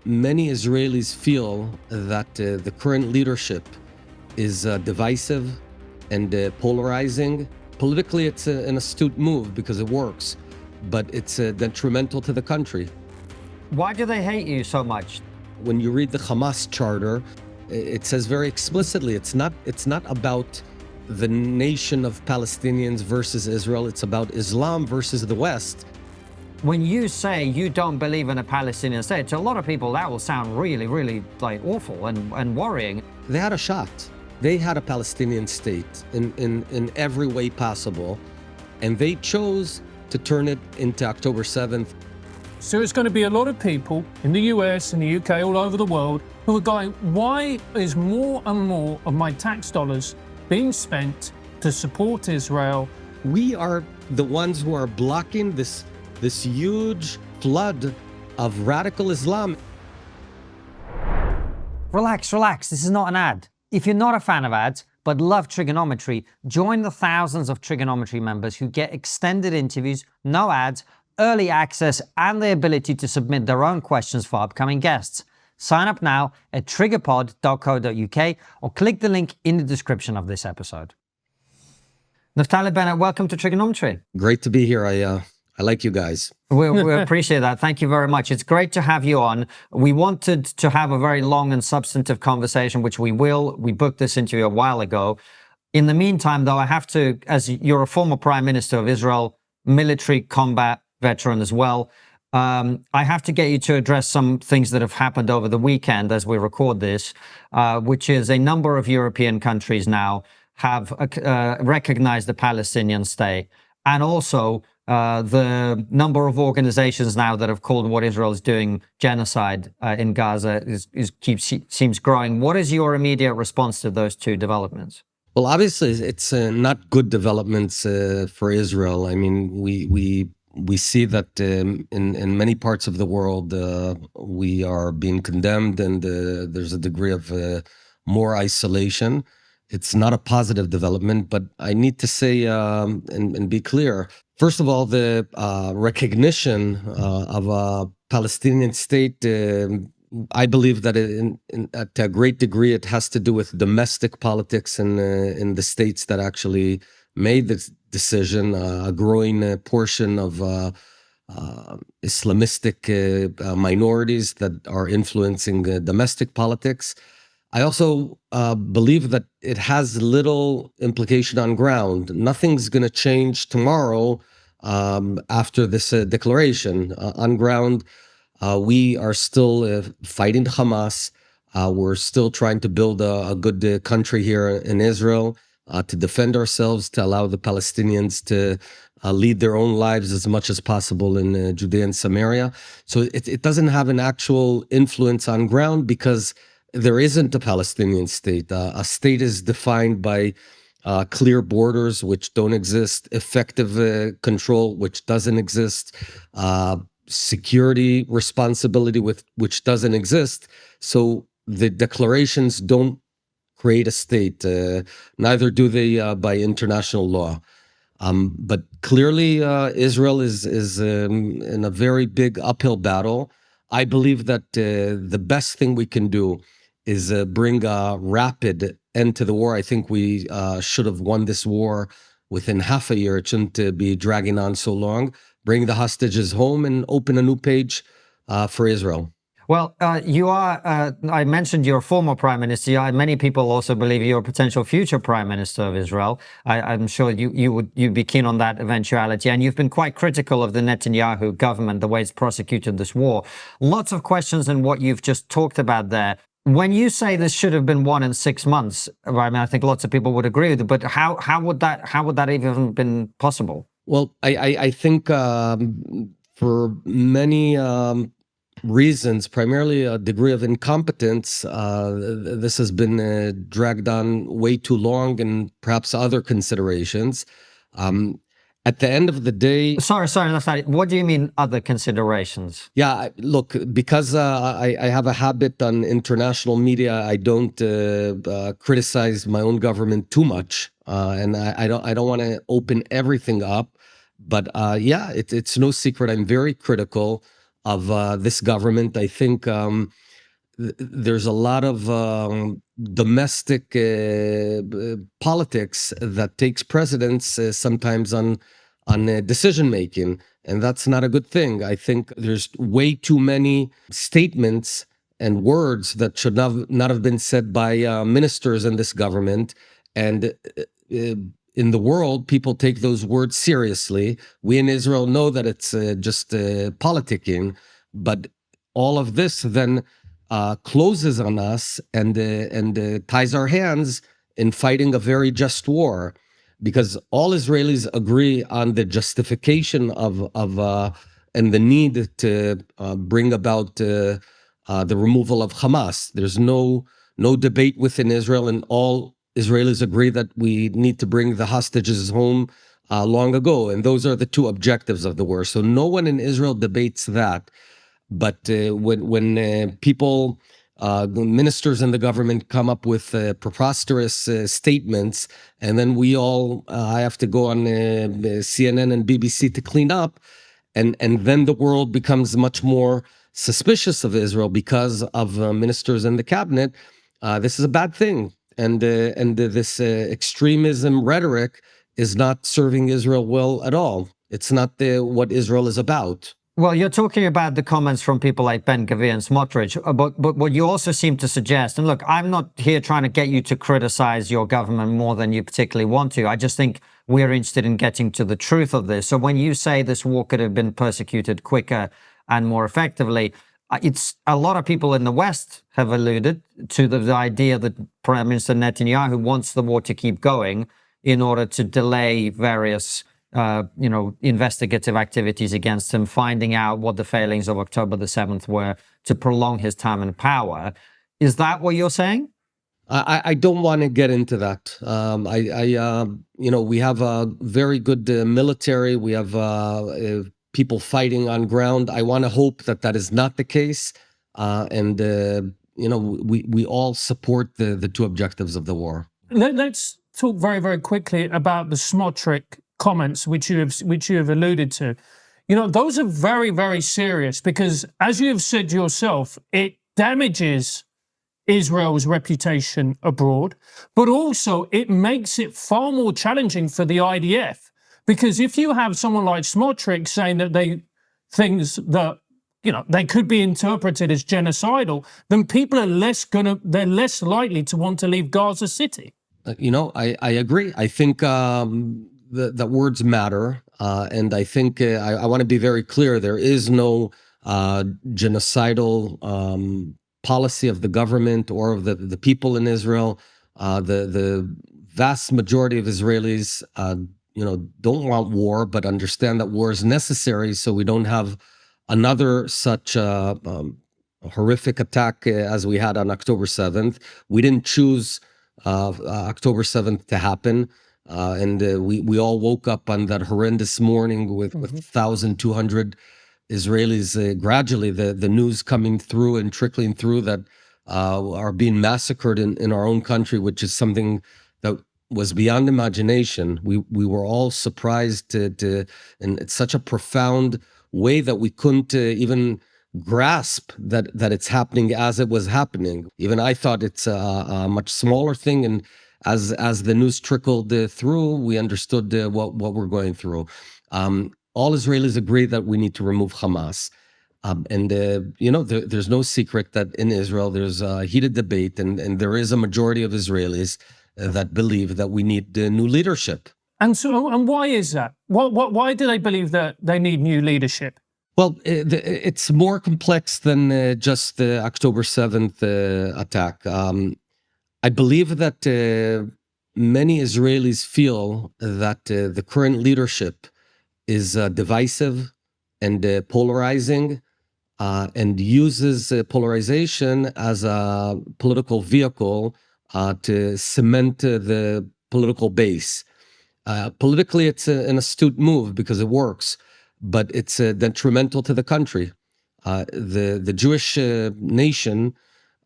Many Israelis feel that the current leadership is divisive and polarizing. Politically, it's an astute move because it works, but it's detrimental to the country. Why do they hate you so much? When you read the Hamas charter, it says very explicitly, it's not about the nation of Palestinians versus Israel. It's about Islam versus the West. When you say you don't believe in a Palestinian state, to a lot of people that will sound really, really like awful and worrying. They had a shot. They had a Palestinian state in every way possible, and they chose to turn it into October 7th. So there's going to be a lot of people in the US and the UK, all over the world, who are going, why is more and more of my tax dollars being spent to support Israel? We are the ones who are blocking this huge flood of radical Islam. Relax, relax. This is not an ad. If you're not a fan of ads, but love Trigonometry, join the thousands of Trigonometry members who get extended interviews, no ads, early access, and the ability to submit their own questions for upcoming guests. Sign up now at triggerpod.co.uk or click the link in the description of this episode. Naftali Bennett, welcome to Trigonometry. Great to be here. I like you guys. We appreciate that. Thank you very much. It's great to have you on. We wanted to have a very long and substantive conversation, which we will. We booked this interview a while ago. In the meantime, though, I have to, as you're a former Prime Minister of Israel, military combat veteran as well, I have to get you to address some things that have happened over the weekend as we record this, which is a number of European countries now have recognized the Palestinian state, and also the number of organizations now that have called what Israel is doing genocide in Gaza seems growing. What is your immediate response to those two developments? Well, obviously, it's not good developments for Israel. I mean, we see that in many parts of the world, we are being condemned, and there's a degree of more isolation. It's not a positive development, but I need to say and be clear. First of all, the recognition of a Palestinian state, I believe that at a great degree it has to do with domestic politics in the states that actually made this decision. A growing portion of Islamistic minorities that are influencing domestic politics. I also believe that it has little implication on ground. Nothing's going to change tomorrow after this declaration. On ground, we are still fighting Hamas. We're still trying to build a good country here in Israel, to defend ourselves, to allow the Palestinians to lead their own lives as much as possible in Judea and Samaria. So it doesn't have an actual influence on ground because there isn't a Palestinian state. A state is defined by clear borders, which don't exist, effective control, which doesn't exist, security responsibility, which doesn't exist. So the declarations don't create a state, neither do they by international law. But clearly, Israel is in a very big uphill battle. I believe that the best thing we can do is bring a rapid end to the war. I think we should have won this war within half a year. It shouldn't be dragging on so long. Bring the hostages home and open a new page for Israel. Well, you are, I mentioned you're a former prime minister. Many people also believe you're a potential future prime minister of Israel. I'm sure you'd be keen on that eventuality. And you've been quite critical of the Netanyahu government, the way it's prosecuted this war. Lots of questions in what you've just talked about there. When you say this should have been won in 6 months, I mean, I think lots of people would agree with it, but how would that even been possible? Well, I think for many reasons, primarily a degree of incompetence, this has been dragged on way too long, and perhaps other considerations. At the end of the day... Sorry, what do you mean other considerations? Yeah, look, because I have a habit on international media, I don't criticize my own government too much, and I don't want to open everything up. But yeah, it's no secret I'm very critical of this government. I think there's a lot of domestic politics that takes precedence sometimes on decision making, and that's not a good thing. I think there's way too many statements and words that should not have been said by ministers in this government, and in the world, people take those words seriously. We in Israel know that it's just politicking, but all of this then closes on us and ties our hands in fighting a very just war, because all Israelis agree on the justification of and the need to bring about the removal of Hamas. There's no debate within Israel, and all Israelis agree that we need to bring the hostages home long ago, and those are the two objectives of the war. So no one in Israel debates that. But when people, ministers in the government, come up with preposterous statements, and then we all, I have to go on CNN and BBC to clean up, and then the world becomes much more suspicious of Israel because of ministers in the cabinet. This is a bad thing, and this extremism rhetoric is not serving Israel well at all. It's not what Israel is about. Well, you're talking about the comments from people like Ben Gvir and Smotrich, but what you also seem to suggest, and look, I'm not here trying to get you to criticize your government more than you particularly want to. I just think we're interested in getting to the truth of this. So when you say this war could have been persecuted quicker and more effectively, it's a lot of people in the West have alluded to the idea that Prime Minister Netanyahu wants the war to keep going in order to delay various investigative activities against him, finding out what the failings of October the 7th were to prolong his time in power. Is that what you're saying? I don't want to get into that. We have a very good military. We have people fighting on ground. I want to hope that that is not the case. We all support the two objectives of the war. Let's talk very, very quickly about the Smotrich comments, which you have alluded to. Those are very, very serious because, as you have said yourself, it damages Israel's reputation abroad, but also it makes it far more challenging for the IDF, because if you have someone like Smotrich saying that things that they could be interpreted as genocidal, then people are they're less likely to want to leave Gaza City. I agree. I think that words matter, and I think I want to be very clear. There is no genocidal policy of the government or of the people in Israel. The vast majority of Israelis, don't want war, but understand that war is necessary so we don't have another such horrific attack as we had on October 7th. We didn't choose October 7th to happen. We all woke up on that horrendous morning with 1,200 Israelis. Gradually, the news coming through and trickling through that are being massacred in our own country, which is something that was beyond imagination. We were all surprised in such a profound way that we couldn't even grasp that it's happening as it was happening. Even I thought it's a much smaller thing, and as the news trickled through, we understood what we're going through. All Israelis agree that we need to remove Hamas. There's no secret that in Israel there's a heated debate, and there is a majority of Israelis that believe that we need new leadership. And why is that? Why do they believe that they need new leadership? Well, it's more complex than just the October 7th attack. I believe that many Israelis feel that the current leadership is divisive and polarizing, and uses polarization as a political vehicle to cement the political base. Politically, it's an astute move because it works, but it's detrimental to the country. The Jewish nation,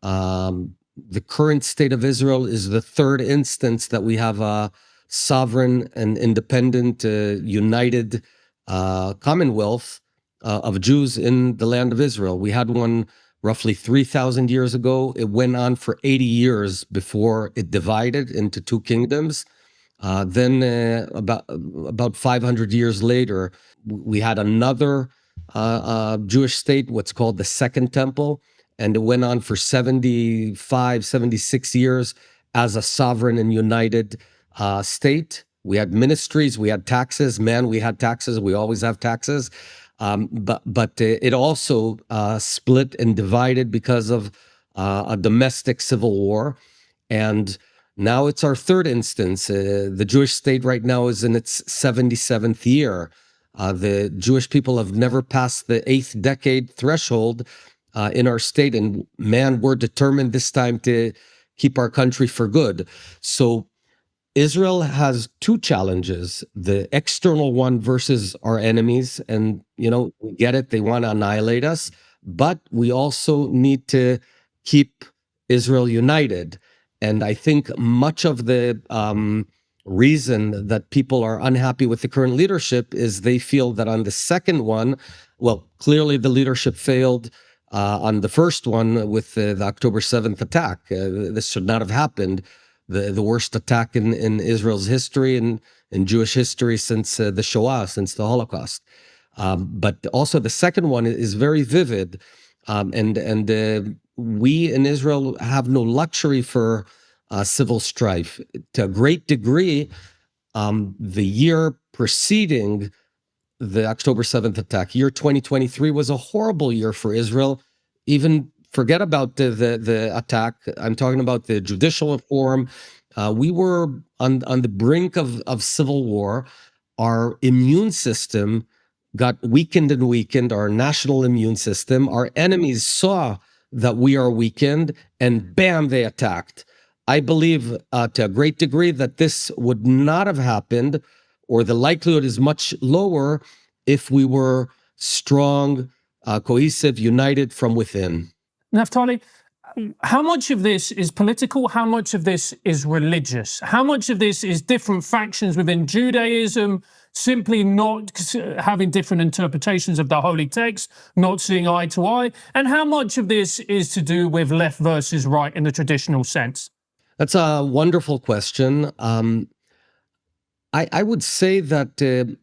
the current state of Israel is the third instance that we have a sovereign and independent, united Commonwealth of Jews in the land of Israel. We had one roughly 3,000 years ago. It went on for 80 years before it divided into two kingdoms. Then about 500 years later, we had another Jewish state, what's called the Second Temple, and it went on for 75, 76 years as a sovereign and united state. We had ministries, we had taxes. Man, we had taxes. We always have taxes. But it also split and divided because of a domestic civil war. And now it's our third instance. The Jewish state right now is in its 77th year. The Jewish people have never passed the 8th decade threshold in our state. And man, we're determined this time to keep our country for good. So Israel has two challenges, the external one versus our enemies. And, we get it. They want to annihilate us. But we also need to keep Israel united. And I think much of the reason that people are unhappy with the current leadership is they feel that on the second one, well, clearly the leadership failed on the first one with the October 7th attack. This should not have happened. The worst attack in Israel's history and in Jewish history since the Shoah, since the Holocaust. But also the second one is very vivid. And we in Israel have no luxury for civil strife. To a great degree, the year preceding the October 7th attack, year 2023, was a horrible year for Israel. Even forget about the attack. I'm talking about the judicial reform. We were on the brink of civil war. Our immune system got weakened and weakened, our national immune system. Our enemies saw that we are weakened, and bam, they attacked. I believe to a great degree that this would not have happened, or the likelihood is much lower if we were strong, cohesive, united from within. Naftali, how much of this is political? How much of this is religious? How much of this is different factions within Judaism simply not having different interpretations of the holy text, not seeing eye to eye? And how much of this is to do with left versus right in the traditional sense? That's a wonderful question. I would say that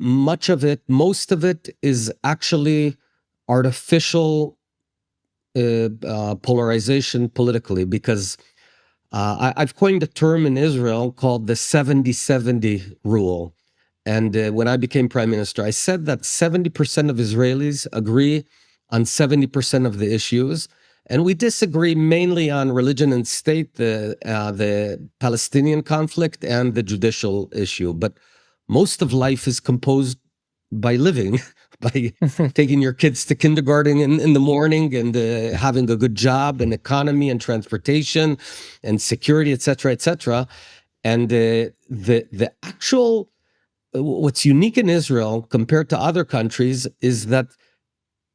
most of it is actually artificial polarization politically, because I've coined a term in Israel called the 70-70 rule. And when I became prime minister, I said that 70% of Israelis agree on 70% of the issues. And we disagree mainly on religion and state, the Palestinian conflict, and the judicial issue. But most of life is composed by living, by taking your kids to kindergarten in the morning, and having a good job, and economy, and transportation, and security, et cetera, et cetera. And the actual, what's unique in Israel compared to other countries is that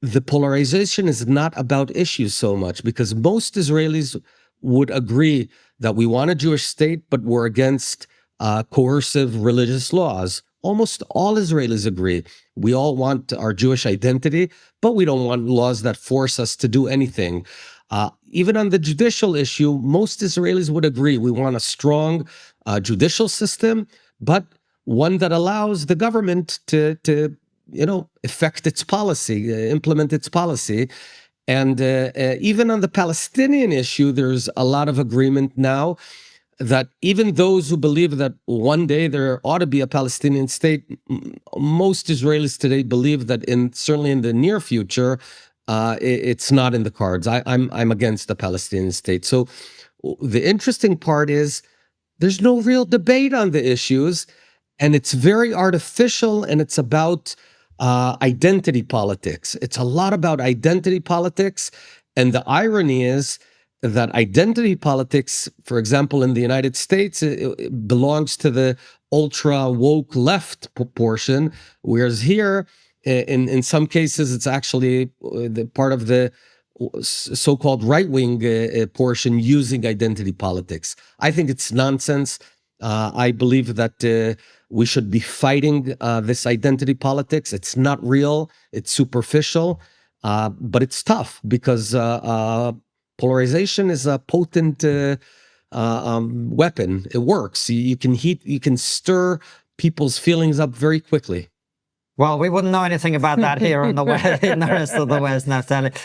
the polarization is not about issues so much, because most Israelis would agree that we want a Jewish state, but we're against coercive religious laws. Almost all Israelis agree. We all want our Jewish identity, but we don't want laws that force us to do anything. Even on the judicial issue, most Israelis would agree. We want a strong judicial system, but one that allows the government to affect its policy, implement its policy. And even on the Palestinian issue, there's a lot of agreement now that even those who believe that one day there ought to be a Palestinian state, most Israelis today believe that certainly in the near future, it's not in the cards. I'm against the Palestinian state. So the interesting part is there's no real debate on the issues, and it's very artificial, and it's about identity politics. It's a lot about identity politics. And the irony is that identity politics, for example, in the United States, it belongs to the ultra woke left portion, whereas here, in some cases, it's actually the part of the so-called right-wing portion using identity politics. I think it's nonsense. I believe that we should be fighting this identity politics. It's not real. It's superficial, but it's tough because polarization is a potent weapon. It works. You can stir people's feelings up very quickly. Well, we wouldn't know anything about that here in the West, in the rest of the West, Naftali.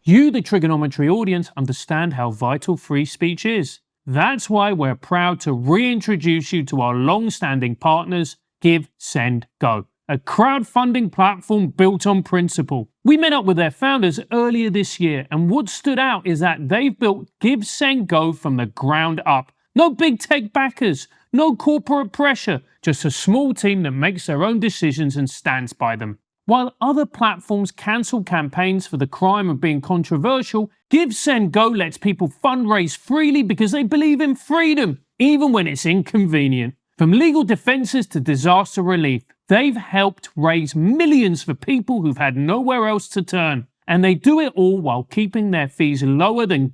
You, the Trigonometry audience, understand how vital free speech is. That's why we're proud to reintroduce you to our long-standing partners, Give, Send, Go, a crowdfunding platform built on principle. We met up with their founders earlier this year, and what stood out is that they've built Give, Send, Go from the ground up. No big tech backers, no corporate pressure, just a small team that makes their own decisions and stands by them. While other platforms cancel campaigns for the crime of being controversial, Give, Send, Go lets people fundraise freely because they believe in freedom, even when it's inconvenient. From legal defenses to disaster relief, they've helped raise millions for people who've had nowhere else to turn. And they do it all while keeping their fees lower than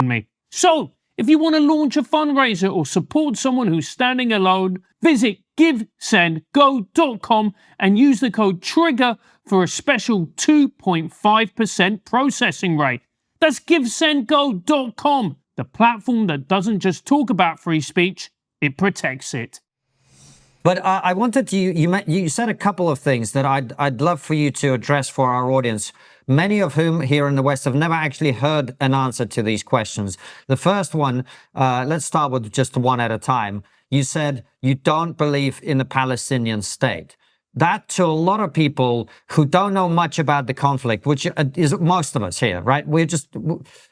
me. So, if you want to launch a fundraiser or support someone who's standing alone, visit givesendgo.com and use the code TRIGGER for a special 2.5% processing rate. That's givesendgo.com, the platform that doesn't just talk about free speech, it protects it. But I wanted you said a couple of things that I'd love for you to address for our audience, many of whom here in the West have never actually heard an answer to these questions. The first one, let's start with just one at a time. You said you don't believe in a Palestinian state. That, to a lot of people who don't know much about the conflict, which is most of us here, right?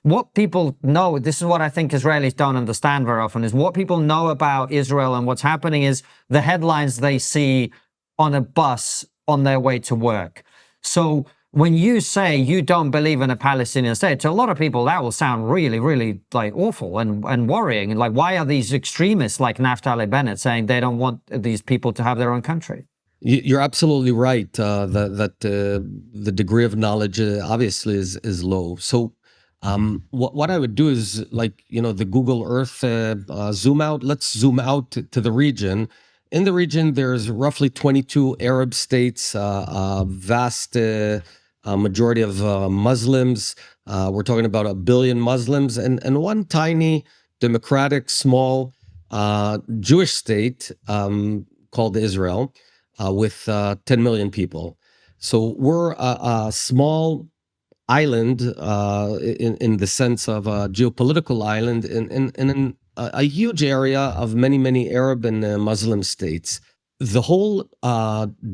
What people know, this is what I think Israelis don't understand very often, is what people know about Israel and what's happening is the headlines they see on a bus on their way to work. So when you say you don't believe in a Palestinian state, to a lot of people that will sound really, really like awful and worrying. And like, why are these extremists like Naftali Bennett saying they don't want these people to have their own country? You're absolutely right that the degree of knowledge obviously is low. So what I would do is, like, the Google Earth zoom out. Let's zoom out to the region. In the region, there's roughly 22 Arab states, vast majority of Muslims. We're talking about 1 billion Muslims, and one tiny democratic small Jewish state called Israel. With 10 million people. So we're a small island in the sense of a geopolitical island in a huge area of many, many Arab and Muslim states. The whole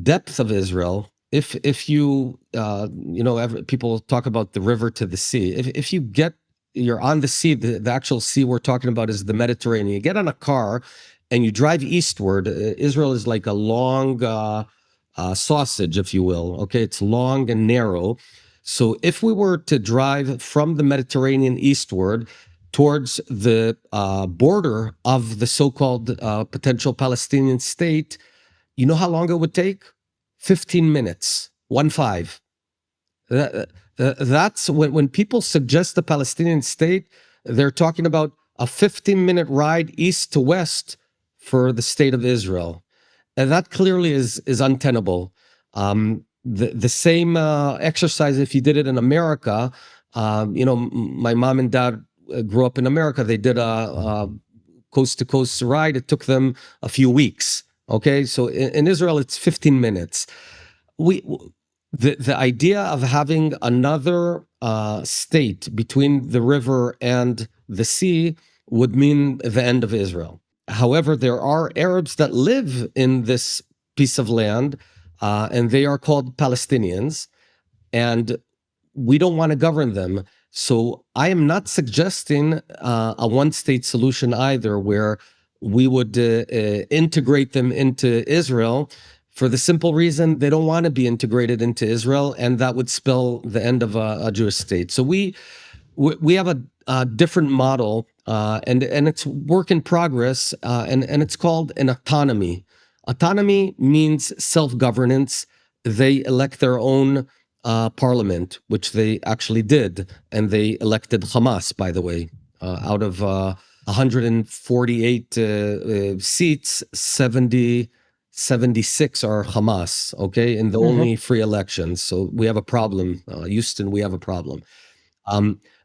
depth of Israel, if you, people talk about the river to the sea. If you're on the sea, the actual sea we're talking about is the Mediterranean. You get on a car and you drive eastward. Israel is like a long sausage, if you will. Okay, it's long and narrow. So if we were to drive from the Mediterranean eastward towards the border of the so-called potential Palestinian state, you know how long it would take? 15 minutes, 15. That's when people suggest the Palestinian state, they're talking about a 15-minute ride east to west for the state of Israel. And that clearly is untenable. The same exercise, if you did it in America, my mom and dad grew up in America. They did a coast-to-coast ride. It took them a few weeks. Okay, so in Israel, it's 15 minutes. The idea of having another state between the river and the sea would mean the end of Israel. However, there are Arabs that live in this piece of land, and they are called Palestinians, and we don't want to govern them. So I am not suggesting a one-state solution either, where we would integrate them into Israel for the simple reason they don't want to be integrated into Israel, and that would spell the end of a Jewish state. So we have a different model, and it's work in progress, and it's called an autonomy. Autonomy means self-governance. They elect their own parliament, which they actually did, and they elected Hamas, by the way, out of 148 seats, 76 are Hamas, okay, in the only free elections. So we have a problem. Houston, we have a problem.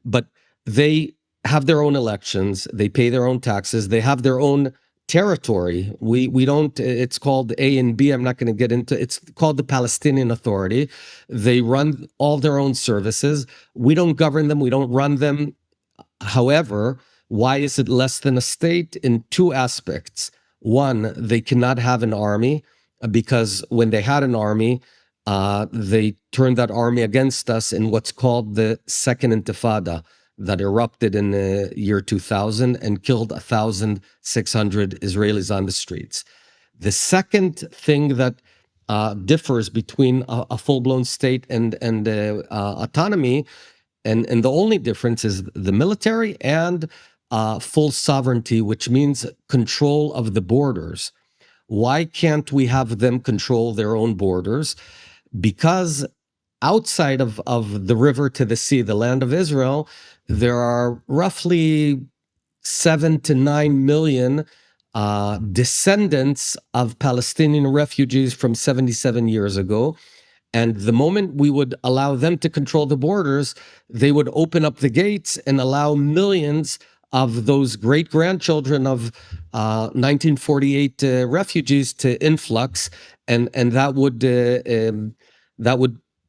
But they have their own elections. They pay their own taxes. They have their own territory. We don't. It's called A and B. I'm not going to get into. It's called the Palestinian Authority. They run all their own services. We don't govern them. We don't run them. However, why is it less than a state? In two aspects. One, they cannot have an army because when they had an army, they turned that army against us in what's called the Second Intifada that erupted in the year 2000 and killed 1,600 Israelis on the streets. The second thing that differs between a full-blown state and autonomy, and the only difference is the military and full sovereignty, which means control of the borders. Why can't we have them control their own borders? Because outside of the river to the sea, the land of Israel, there are roughly 7 to 9 million descendants of Palestinian refugees from 77 years ago. And the moment we would allow them to control the borders, they would open up the gates and allow millions of those great-grandchildren of 1948 refugees to influx, and that would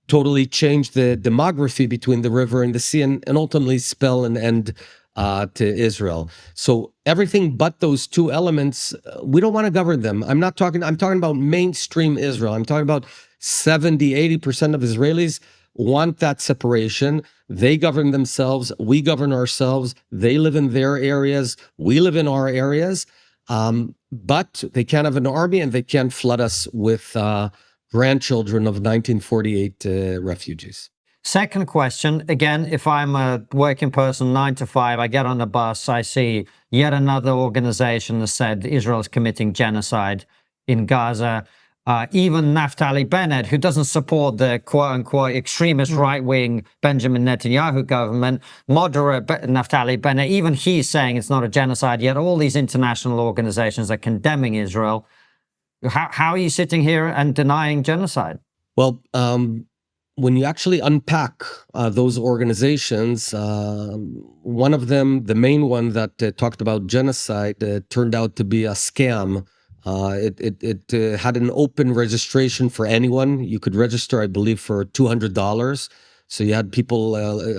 totally change the demography between the river and the sea, and ultimately spell an end to Israel. So everything but those two elements, we don't want to govern them. I'm talking about mainstream Israel. I'm talking about 70-80% of Israelis want that separation. They govern themselves. We govern ourselves. They live in their areas. We live in our areas. But they can't have an army, and they can't flood us with grandchildren of 1948 refugees. Second question, again, if I'm a working person, 9 to 5, I get on a bus, I see yet another organization that said Israel is committing genocide in Gaza. Even Naftali Bennett, who doesn't support the quote-unquote extremist right-wing Benjamin Netanyahu government, moderate Naftali Bennett, even he's saying it's not a genocide, yet all these international organizations are condemning Israel. How are you sitting here and denying genocide? Well, when you actually unpack those organizations, one of them, the main one that talked about genocide, turned out to be a scam. It had an open registration for anyone. You could register, I believe, for $200. So you had people,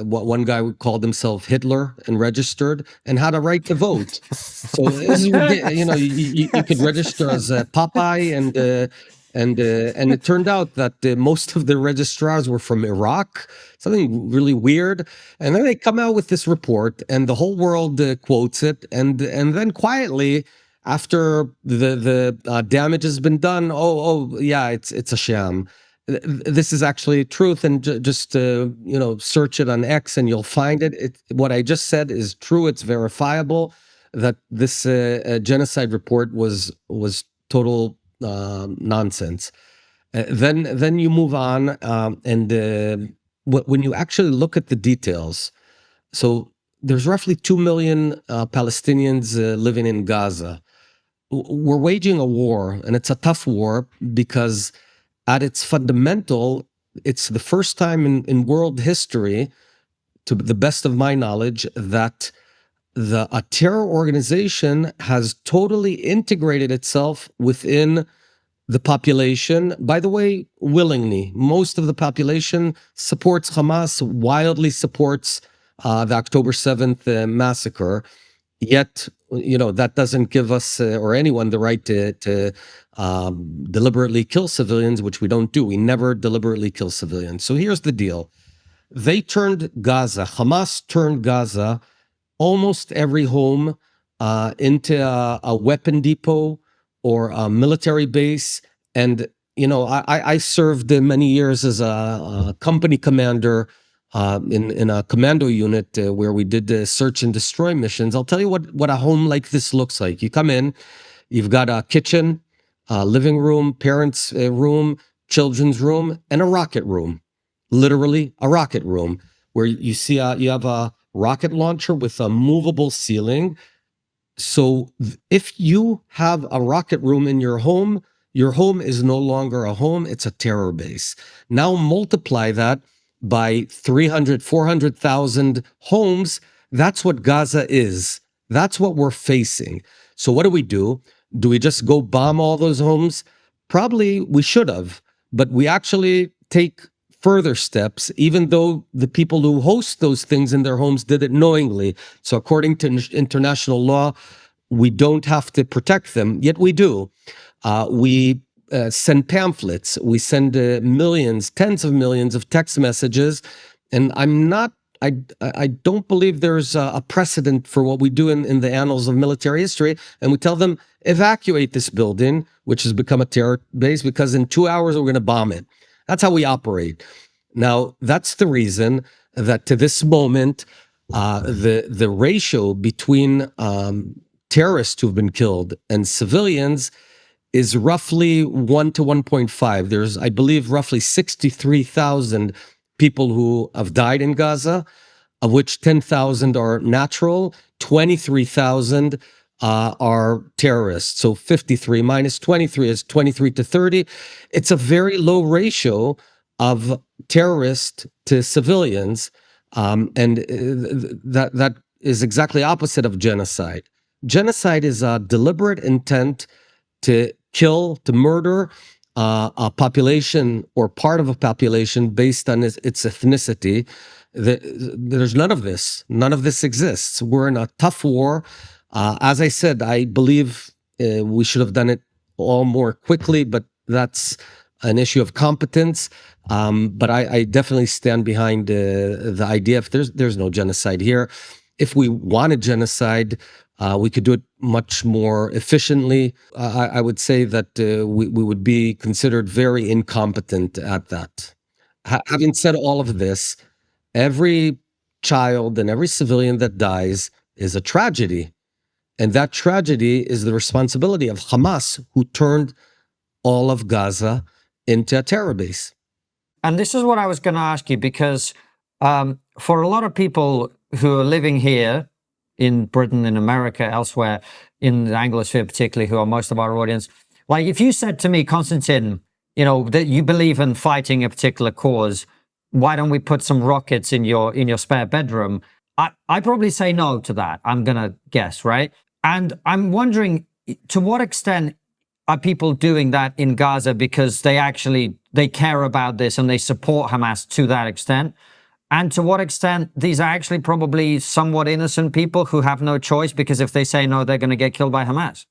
one guy called himself Hitler and registered and had a right to vote. So this is, you could register as Popeye, and it turned out that most of the registrars were from Iraq, something really weird. And then they come out with this report, and the whole world quotes it, and then quietly, after the damage has been done, yeah, it's a sham. This is actually truth, and just search it on X and you'll find it. What I just said is true. It's verifiable that this genocide report was total nonsense. Then you move on, and when you actually look at the details, so there's roughly 2 million Palestinians living in Gaza. We're waging a war, and it's a tough war because at its fundamental, it's the first time in world history, to the best of my knowledge, that a terror organization has totally integrated itself within the population. By the way, willingly. Most of the population supports Hamas, wildly supports the October 7th massacre. Yet, that doesn't give us or anyone the right to deliberately kill civilians, which we don't do. We never deliberately kill civilians. So here's the deal. Hamas turned Gaza, almost every home, into a weapon depot or a military base. And, I served many years as a company commander in a commando unit where we did search and destroy missions. I'll tell you what a home like this looks like. You come in, you've got a kitchen, living room, parents' room, children's room, and a rocket room. Literally a rocket room where you see you have a rocket launcher with a movable ceiling. So if you have a rocket room in your home is no longer a home, it's a terror base. Now multiply that by 300, 400,000 homes. That's what Gaza is. That's what we're facing. So what do? Do we just go bomb all those homes? Probably we should have, but we actually take further steps, even though the people who host those things in their homes did it knowingly. So according to international law, we don't have to protect them, yet we do. We send pamphlets. We send millions, tens of millions of text messages. And I don't believe there's a precedent for what we do in the annals of military history. And we tell them, evacuate this building, which has become a terror base, because in 2 hours we're going to bomb it. That's how we operate. Now, that's the reason that to this moment, the ratio between terrorists who've been killed and civilians is roughly 1 to 1.5. There's, I believe, roughly 63,000 people who have died in Gaza, of which 10,000 are natural, 23,000 are terrorists. So 53 minus 23 is 23 to 30. It's a very low ratio of terrorists to civilians. And that is exactly opposite of genocide. Genocide is a deliberate intent to kill, to murder a population or part of a population based on its ethnicity. There's none of this. None of this exists. We're in a tough war. As I said, I believe we should have done it all more quickly, but that's an issue of competence. But I definitely stand behind the idea. If there's no genocide here, if we wanted genocide, we could do it much more efficiently. I would say that we would be considered very incompetent at that. Having said all of this, every child and every civilian that dies is a tragedy. And that tragedy is the responsibility of Hamas, who turned all of Gaza into a terror base. And this is what I was going to ask you, because for a lot of people who are living here in Britain, in America, elsewhere, in the Anglosphere particularly, who are most of our audience, like if you said to me, Konstantin, you know, that you believe in fighting a particular cause, why don't we put some rockets in your spare bedroom? I probably say no to that, I'm going to guess, right? And I'm wondering, to what extent are people doing that in Gaza because they care about this and they support Hamas to that extent? And to what extent these are actually probably somewhat innocent people who have no choice, because if they say no, they're going to get killed by Hamas?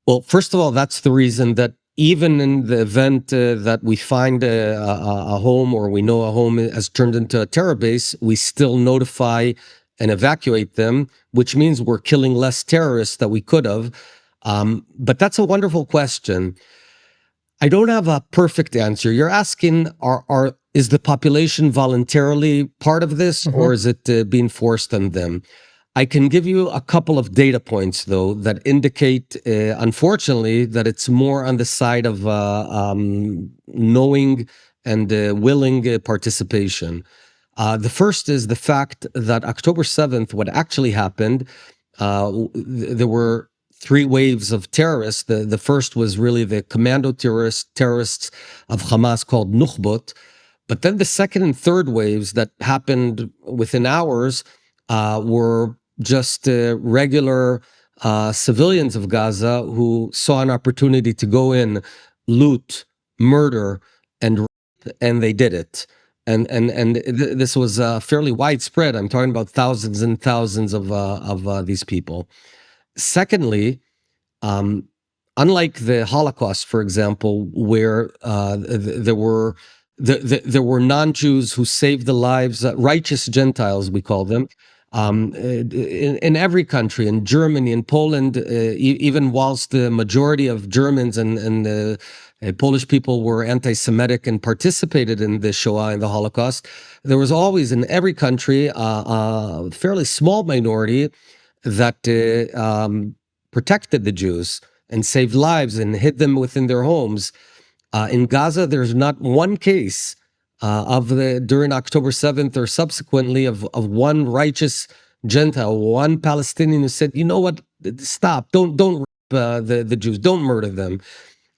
Well, first of all, that's the reason that even in the event that we find a home, or we know a home has turned into a terror base, we still notify and evacuate them, which means we're killing less terrorists than we could have. But that's a wonderful question. I don't have a perfect answer. You're asking, is the population voluntarily part of this, or is it being forced on them? I can give you a couple of data points, though, that indicate, unfortunately, that it's more on the side of knowing and willing participation. The first is the fact that October 7th, what actually happened, there were 3 waves of terrorists. The first was really the commando terrorists of Hamas called Nukhbot. But then the second and third waves that happened within hours were just regular civilians of Gaza who saw an opportunity to go in, loot, murder, and they did it. And this was fairly widespread. I'm talking about thousands and thousands of these people. Secondly, unlike the Holocaust, for example, where there were non-Jews who saved the lives, righteous Gentiles, we call them, in every country, in Germany, in Poland, even whilst the majority of Germans and Polish people were anti-Semitic and participated in the Shoah and the Holocaust, there was always in every country a fairly small minority that protected the Jews and saved lives and hid them within their homes. In Gaza, there's not one case during October 7th or subsequently of one righteous Gentile, one Palestinian who said, you know what, stop, don't rape the Jews, don't murder them.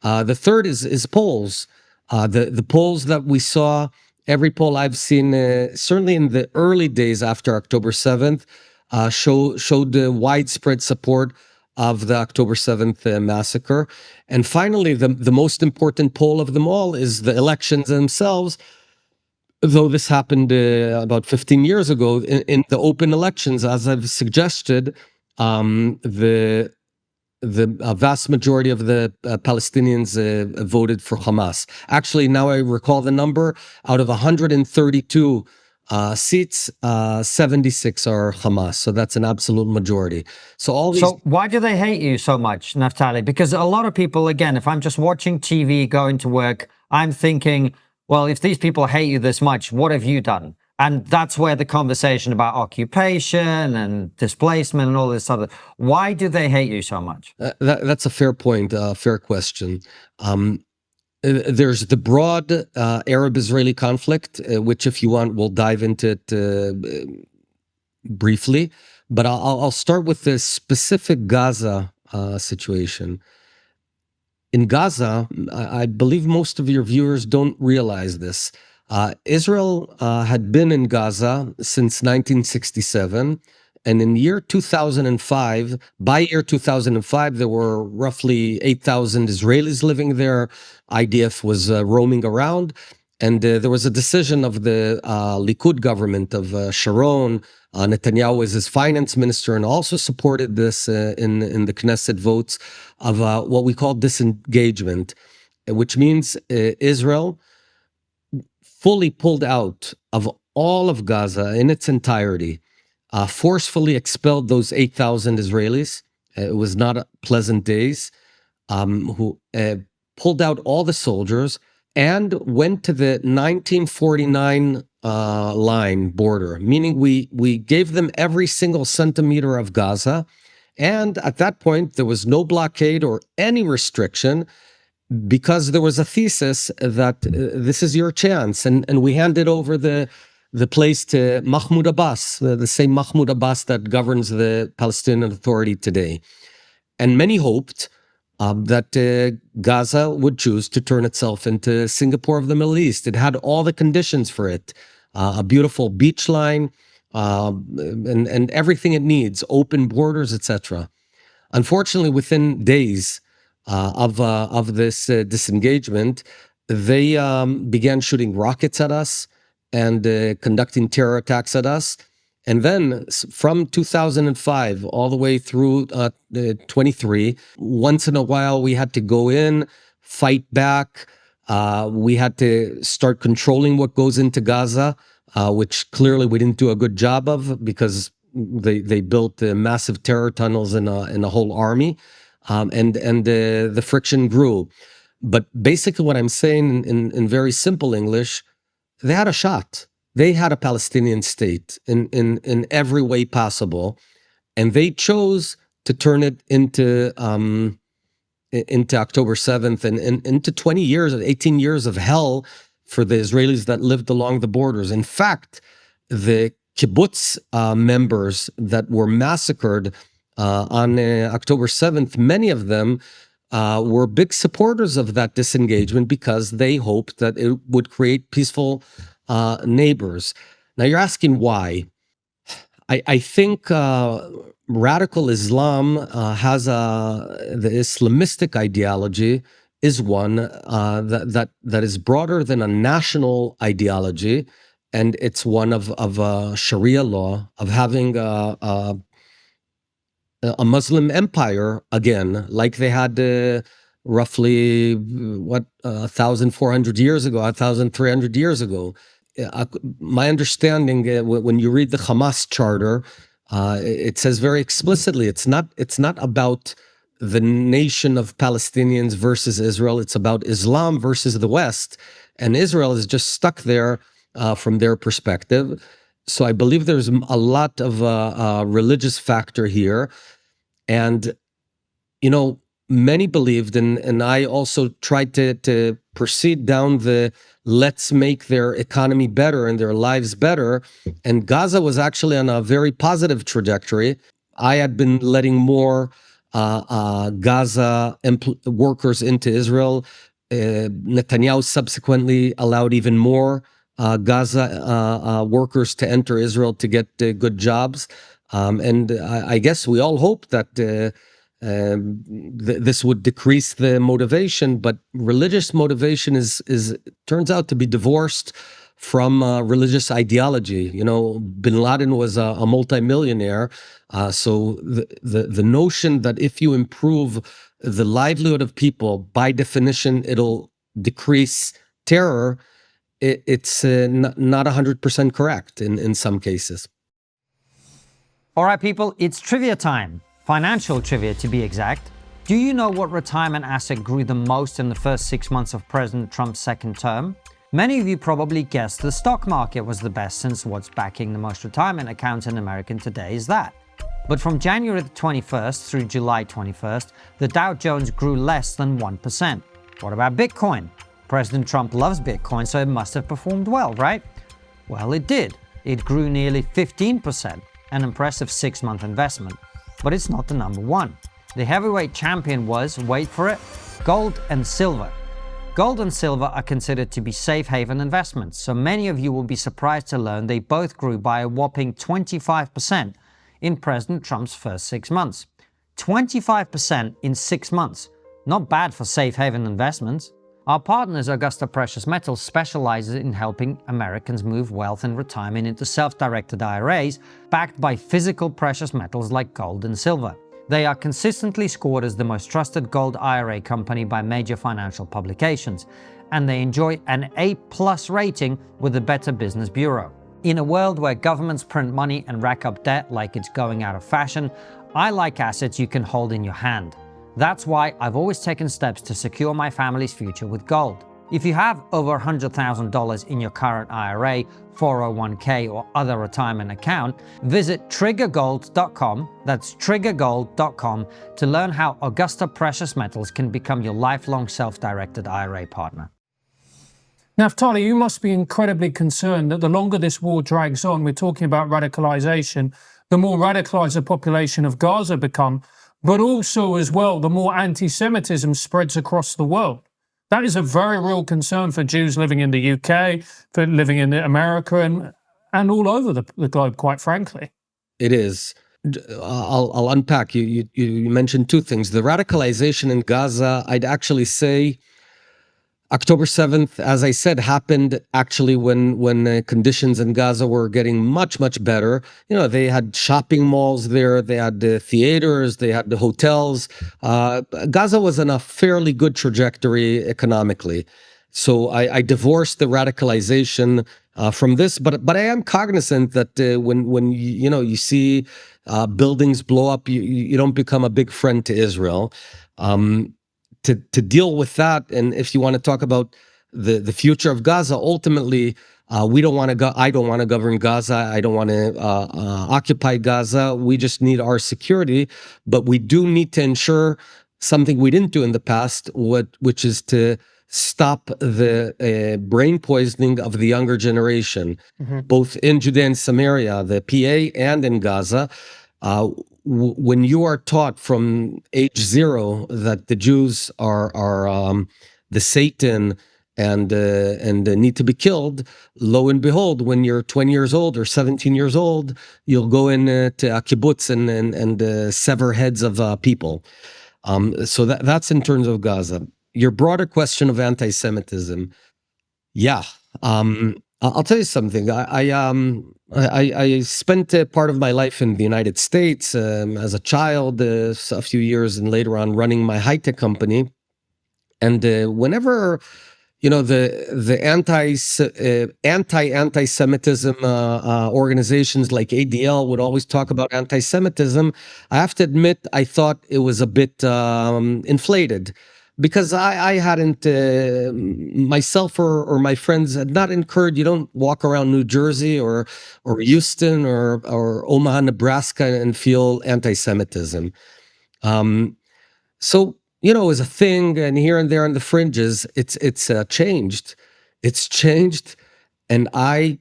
The third is polls. The polls that we saw, every poll I've seen, certainly in the early days after October 7th, showed widespread support of the October 7th massacre. And finally, the most important poll of them all is the elections themselves. Though this happened about 15 years ago, in the open elections, as I've suggested, the vast majority of the Palestinians voted for Hamas. Actually, now I recall the number, out of 132 seats, 76 are Hamas. So that's an absolute majority. So all these. So why do they hate you so much, Naftali? Because a lot of people, again, if I'm just watching TV, going to work, I'm thinking, well, if these people hate you this much, what have you done? And that's where the conversation about occupation and displacement and all this other. Why do they hate you so much? That's a fair point, fair question. There's the broad Arab-Israeli conflict, which, if you want, we'll dive into it briefly. But I'll start with the specific Gaza situation. In Gaza, I believe most of your viewers don't realize this. Israel had been in Gaza since 1967, and in year 2005, by year 2005, there were roughly 8,000 Israelis living there. IDF was roaming around, and there was a decision of the Likud government of Sharon. Netanyahu was his finance minister and also supported this in the Knesset votes of what we call disengagement, which means Israel fully pulled out of all of Gaza in its entirety, forcefully expelled those 8,000 Israelis. It was not pleasant days, who pulled out all the soldiers and went to the 1949 line border, meaning we gave them every single centimeter of Gaza. And at that point, there was no blockade or any restriction, because there was a thesis that this is your chance. And we handed over the place to Mahmoud Abbas, the same Mahmoud Abbas that governs the Palestinian Authority today. And many hoped that Gaza would choose to turn itself into Singapore of the Middle East. It had all the conditions for it, a beautiful beach line, and everything it needs, open borders, etc. Unfortunately, within days of this disengagement, they began shooting rockets at us and conducting terror attacks at us. And then from 2005 all the way through 23, once in a while we had to go in, fight back. We had to start controlling what goes into Gaza, which clearly we didn't do a good job of, because they built massive terror tunnels in a whole army. And the friction grew. But basically what I'm saying in very simple English, they had a shot. They had a Palestinian state in every way possible. And they chose to turn it into October 7th and into 20 years, 18 years of hell for the Israelis that lived along the borders. In fact, the kibbutz members that were massacred on October 7th, many of them were big supporters of that disengagement, because they hoped that it would create peaceful neighbors. Now you're asking why. I think radical Islam has the Islamistic ideology is one that is broader than a national ideology, and it's one of Sharia law, of having a Muslim empire again, like they had roughly 1,400 years ago, 1,300 years ago. My understanding, when you read the Hamas charter, it says very explicitly it's not about the nation of Palestinians versus Israel. It's about Islam versus the West, and Israel is just stuck there from their perspective. So I believe there's a lot of religious factor here, and many believed, and I also tried to proceed down the let's make their economy better and their lives better. And Gaza was actually on a very positive trajectory. I had been letting more Gaza workers into Israel. Netanyahu subsequently allowed even more Gaza workers to enter Israel to get good jobs. And I guess we all hope that this would decrease the motivation, but religious motivation is turns out to be divorced from religious ideology. You know, Bin Laden was a multimillionaire, so the notion that if you improve the livelihood of people, by definition, it'll decrease terror. It's not 100% correct in some cases. All right, people, it's trivia time. Financial trivia, to be exact. Do you know what retirement asset grew the most in the first 6 months of President Trump's second term? Many of you probably guessed the stock market was the best, since what's backing the most retirement accounts in America today is that. But from January the 21st through July 21st, the Dow Jones grew less than 1%. What about Bitcoin? President Trump loves Bitcoin, so it must have performed well, right? Well, it did. It grew nearly 15%, an impressive 6-month investment. But it's not the number one. The heavyweight champion was, wait for it, gold and silver. Gold and silver are considered to be safe haven investments, so many of you will be surprised to learn they both grew by a whopping 25% in President Trump's first 6 months. 25% in 6 months. Not bad for safe haven investments. Our partners, Augusta Precious Metals, specializes in helping Americans move wealth and retirement into self-directed IRAs backed by physical precious metals like gold and silver. They are consistently scored as the most trusted gold IRA company by major financial publications, and they enjoy an A+ rating with the Better Business Bureau. In a world where governments print money and rack up debt like it's going out of fashion, I like assets you can hold in your hand. That's why I've always taken steps to secure my family's future with gold. If you have over $100,000 in your current IRA, 401k, or other retirement account, visit TRIGGERgold.com, that's TRIGGERgold.com, to learn how Augusta Precious Metals can become your lifelong self-directed IRA partner. Naftali, you must be incredibly concerned that the longer this war drags on, we're talking about radicalization, the more radicalized the population of Gaza become, but also as well, the more anti-Semitism spreads across the world. That is a very real concern for Jews living in the UK, for living in America, and all over the globe, quite frankly. It is. I'll unpack. You mentioned two things. The radicalization in Gaza, I'd actually say October 7th, as I said, happened actually when conditions in Gaza were getting much, much better. You know, they had shopping malls there, they had the theaters, they had the hotels. Gaza was on a fairly good trajectory economically. So I divorced the radicalization from this, but I am cognizant that when you see buildings blow up, you don't become a big friend to Israel. To deal with that, and if you want to talk about the future of Gaza, ultimately, we don't want to I don't want to govern Gaza. I don't want to occupy Gaza. We just need our security, but we do need to ensure something we didn't do in the past, which is to stop the brain poisoning of the younger generation, both in Judea and Samaria, the PA, and in Gaza. When you are taught from age 0 that the Jews are the Satan and need to be killed, lo and behold, when you're 20 years old or 17 years old, you'll go into a kibbutz and sever heads of people. So that's in terms of Gaza. Your broader question of anti-Semitism, yeah. I'll tell you something. I spent part of my life in the United States as a child, a few years, and later on running my high-tech company. And whenever the anti-Semitism organizations like ADL would always talk about anti-Semitism, I have to admit I thought it was a bit inflated. Because I hadn't, myself or my friends had not incurred, you don't walk around New Jersey or Houston or Omaha, Nebraska and feel anti-Semitism. So, it was a thing, and here and there on the fringes, it's changed. It's changed, and I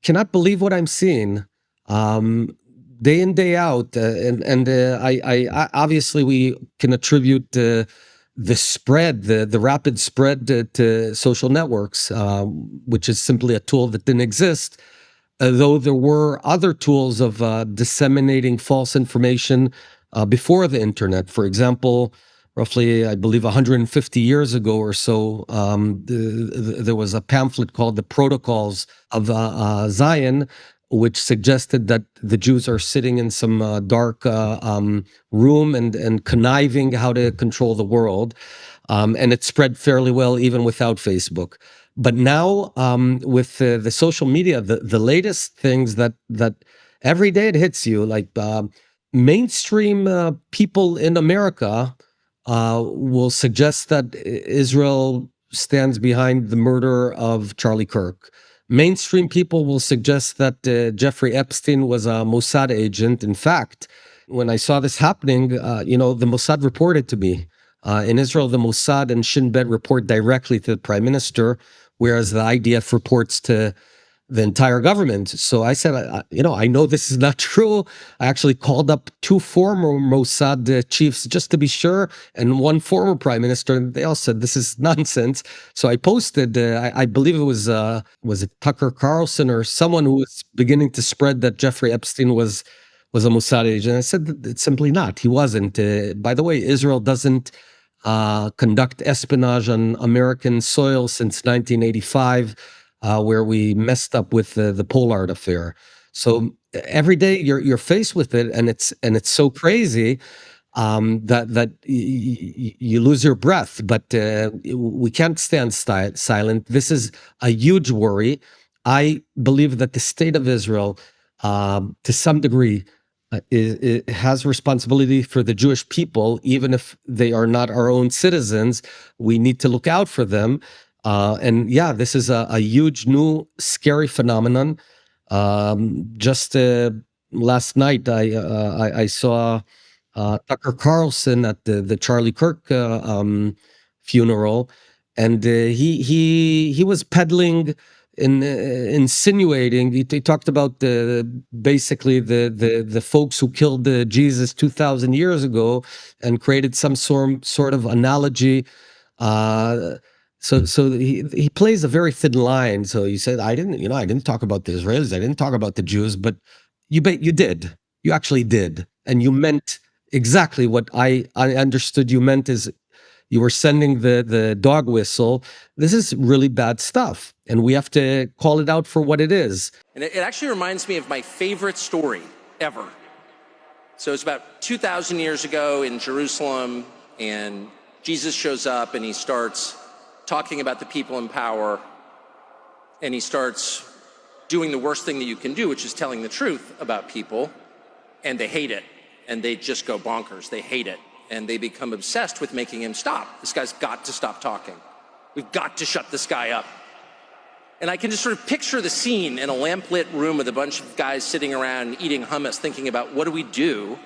cannot believe what I'm seeing. day in, day out, I obviously we can attribute the spread, the rapid spread to social networks, which is simply a tool that didn't exist. Though there were other tools of disseminating false information before the internet. For example, roughly, I believe, 150 years ago or so, there was a pamphlet called The Protocols of Zion, which suggested that the Jews are sitting in some dark room and conniving how to control the world. And it spread fairly well even without Facebook. But now, with the social media, the latest things that every day it hits you, like mainstream people in America will suggest that Israel stands behind the murder of Charlie Kirk. Mainstream people will suggest that Jeffrey Epstein was a Mossad agent. In fact, when I saw this happening, the Mossad reported to me. In Israel, the Mossad and Shin Bet report directly to the prime minister, whereas the IDF reports to the entire government. So I said, I know this is not true. I actually called up 2 former Mossad chiefs just to be sure, and 1 former prime minister, and they all said this is nonsense. So I posted, I believe it was it Tucker Carlson or someone who was beginning to spread that Jeffrey Epstein was a Mossad agent. I said that it's simply not. He wasn't. By the way, Israel doesn't conduct espionage on American soil since 1985. Where we messed up with the Pollard affair. So every day you're faced with it, and it's so crazy that you lose your breath. But we can't stand silent. This is a huge worry. I believe that the state of Israel, to some degree, it has responsibility for the Jewish people, even if they are not our own citizens. We need to look out for them. And yeah, this is a huge, new, scary phenomenon. Just last night, I saw Tucker Carlson at the Charlie Kirk funeral, and he was peddling, insinuating. He talked about basically the folks who killed Jesus 2,000 years ago, and created some sort of analogy. So he plays a very thin line. So you said, I didn't talk about the Israelis, I didn't talk about the Jews, but you did. You actually did, and you meant exactly what I understood you meant. Is you were sending the dog whistle. This is really bad stuff, and we have to call it out for what it is. And it actually reminds me of my favorite story ever. So it's about 2,000 years ago in Jerusalem, and Jesus shows up and he starts talking about the people in power, and he starts doing the worst thing that you can do, which is telling the truth about people, and they hate it, and they just go bonkers. They hate it, and they become obsessed with making him stop. This guy's got to stop talking. We've got to shut this guy up. And I can just sort of picture the scene in a lamplit room with a bunch of guys sitting around eating hummus, thinking about, what do we do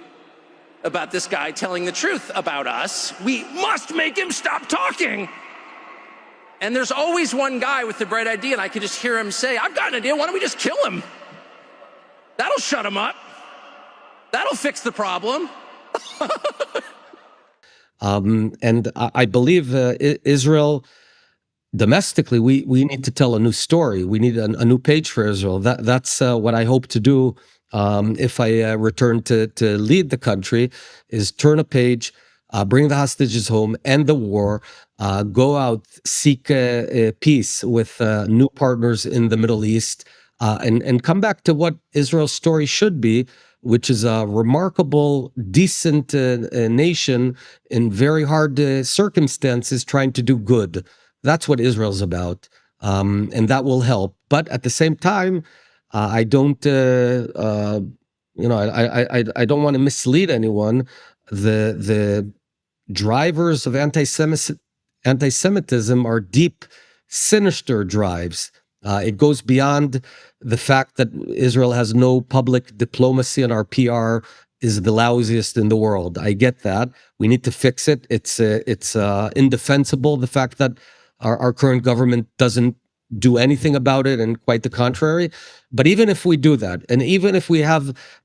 about this guy telling the truth about us? We must make him stop talking. And there's always one guy with the bright idea, and I can just hear him say, I've got an idea, why don't we just kill him? That'll shut him up. That'll fix the problem. And I believe Israel, domestically, we need to tell a new story. We need a new page for Israel. That's what I hope to do if I return to lead the country, is turn a page, bring the hostages home, end the war, go out, seek peace with new partners in the Middle East, and come back to what Israel's story should be, which is a remarkable, decent nation in very hard circumstances trying to do good. That's what Israel's about, and that will help. But at the same time, I don't, I don't want to mislead anyone. The drivers of anti-Semitism are deep, sinister drives. It goes beyond the fact that Israel has no public diplomacy and our PR is the lousiest in the world. I get that. We need to fix it. It's indefensible, the fact that our current government doesn't do anything about it, and quite the contrary. But even if we do that, and even if we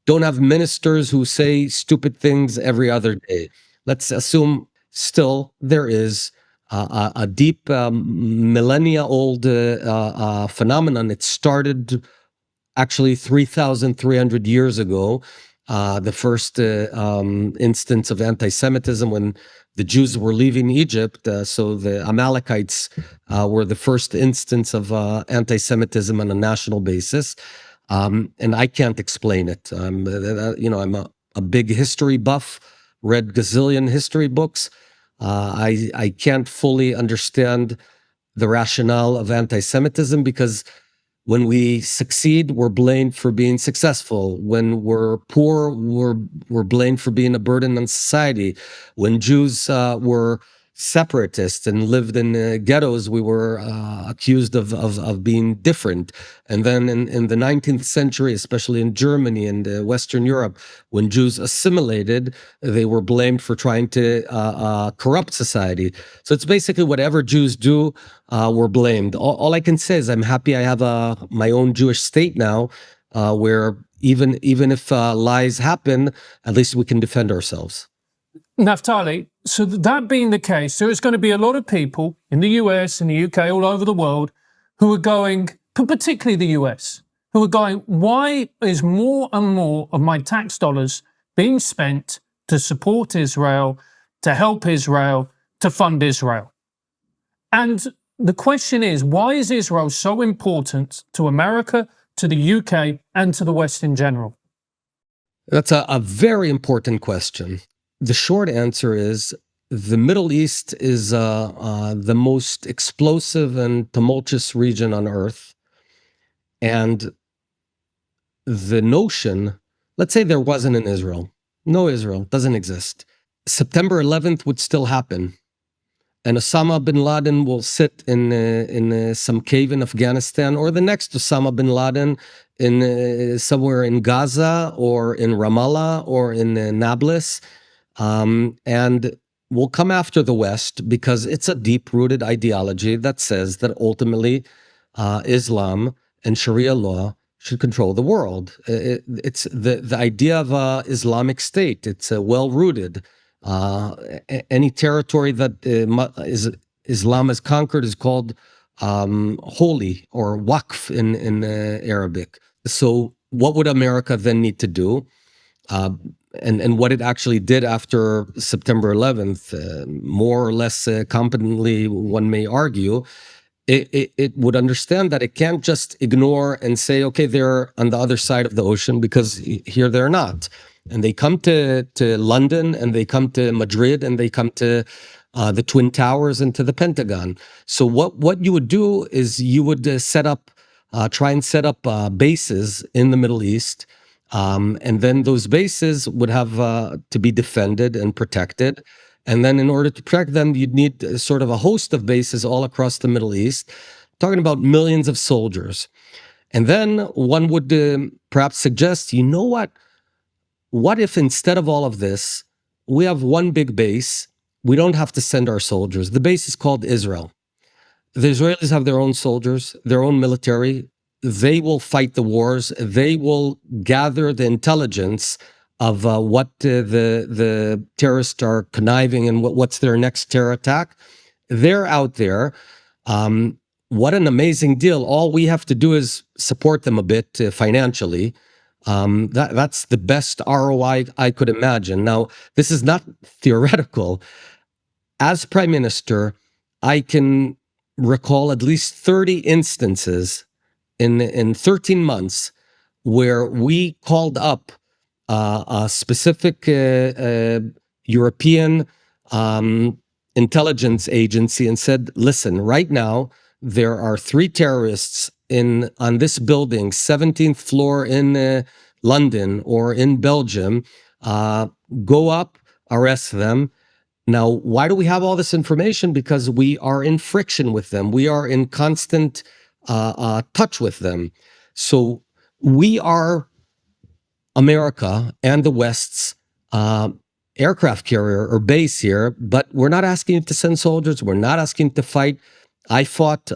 don't have ministers who say stupid things every other day, let's assume still there is a deep millennia-old phenomenon. It started actually 3,300 years ago, the first instance of anti-Semitism when the Jews were leaving Egypt. So the Amalekites were the first instance of anti-Semitism on a national basis. And I can't explain it. I'm a big history buff, read gazillion history books. I can't fully understand the rationale of anti-Semitism because when we succeed, we're blamed for being successful. When we're poor, we're blamed for being a burden on society. When Jews were separatists and lived in ghettos, we were accused of being different. And then in the 19th century, especially in Germany and Western Europe, when Jews assimilated, they were blamed for trying to corrupt society. So it's basically whatever Jews do, we're blamed. All I can say is I'm happy I have my own Jewish state now, where even if lies happen, at least we can defend ourselves. Naftali, so that being the case, there is going to be a lot of people in the US, in the UK, all over the world, who are going, particularly the US, who are going, why is more and more of my tax dollars being spent to support Israel, to help Israel, to fund Israel? And the question is, why is Israel so important to America, to the UK, and to the West in general? That's a very important question. The short answer is the Middle East is the most explosive and tumultuous region on earth. And the notion, let's say there wasn't an Israel. No Israel, doesn't exist. September 11th would still happen. And Osama bin Laden will sit in some cave in Afghanistan, or the next Osama bin Laden in somewhere in Gaza or in Ramallah or in Nablus. And we'll come after the West because it's a deep-rooted ideology that says that ultimately Islam and Sharia law should control the world. It's the idea of Islamic State. It's well-rooted. Any territory that Islam has conquered is called holy or waqf in Arabic. So what would America then need to do? And what it actually did after September 11th, more or less competently, one may argue, it would understand that it can't just ignore and say, okay, they're on the other side of the ocean, because here they're not. And they come to London, and they come to Madrid, and they come to the Twin Towers and to the Pentagon. So what you would do is you would try and set up bases in the Middle East. And then those bases would have to be defended and protected. And then in order to protect them, you'd need sort of a host of bases all across the Middle East, talking about millions of soldiers. And then one would perhaps suggest, you know what? What if instead of all of this, we have one big base? We don't have to send our soldiers. The base is called Israel. The Israelis have their own soldiers, their own military. They will fight the wars. They will gather the intelligence of what the terrorists are conniving and what's their next terror attack. They're out there. What an amazing deal. All we have to do is support them a bit financially. That's the best ROI I could imagine. Now, this is not theoretical. As Prime Minister, I can recall at least 30 instances in 13 months where we called up a specific European intelligence agency and said, listen, right now there are 3 terrorists on this building, 17th floor in London or in Belgium. Go up, arrest them. Now, why do we have all this information? Because we are in friction with them. We are in constant touch with them. So we are America and the West's aircraft carrier or base here, but we're not asking to send soldiers. We're not asking to fight. I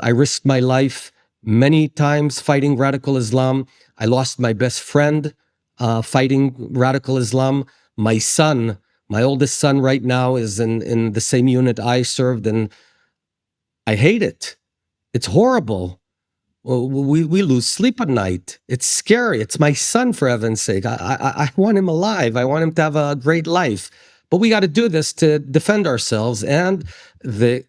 risked my life many times fighting radical Islam. I lost my best friend fighting radical Islam. My son, my oldest son right now is in the same unit I served, and I hate it. It's horrible. Well, we lose sleep at night. It's scary. It's my son, for heaven's sake. I want him alive. I want him to have a great life. But we got to do this to defend ourselves. And the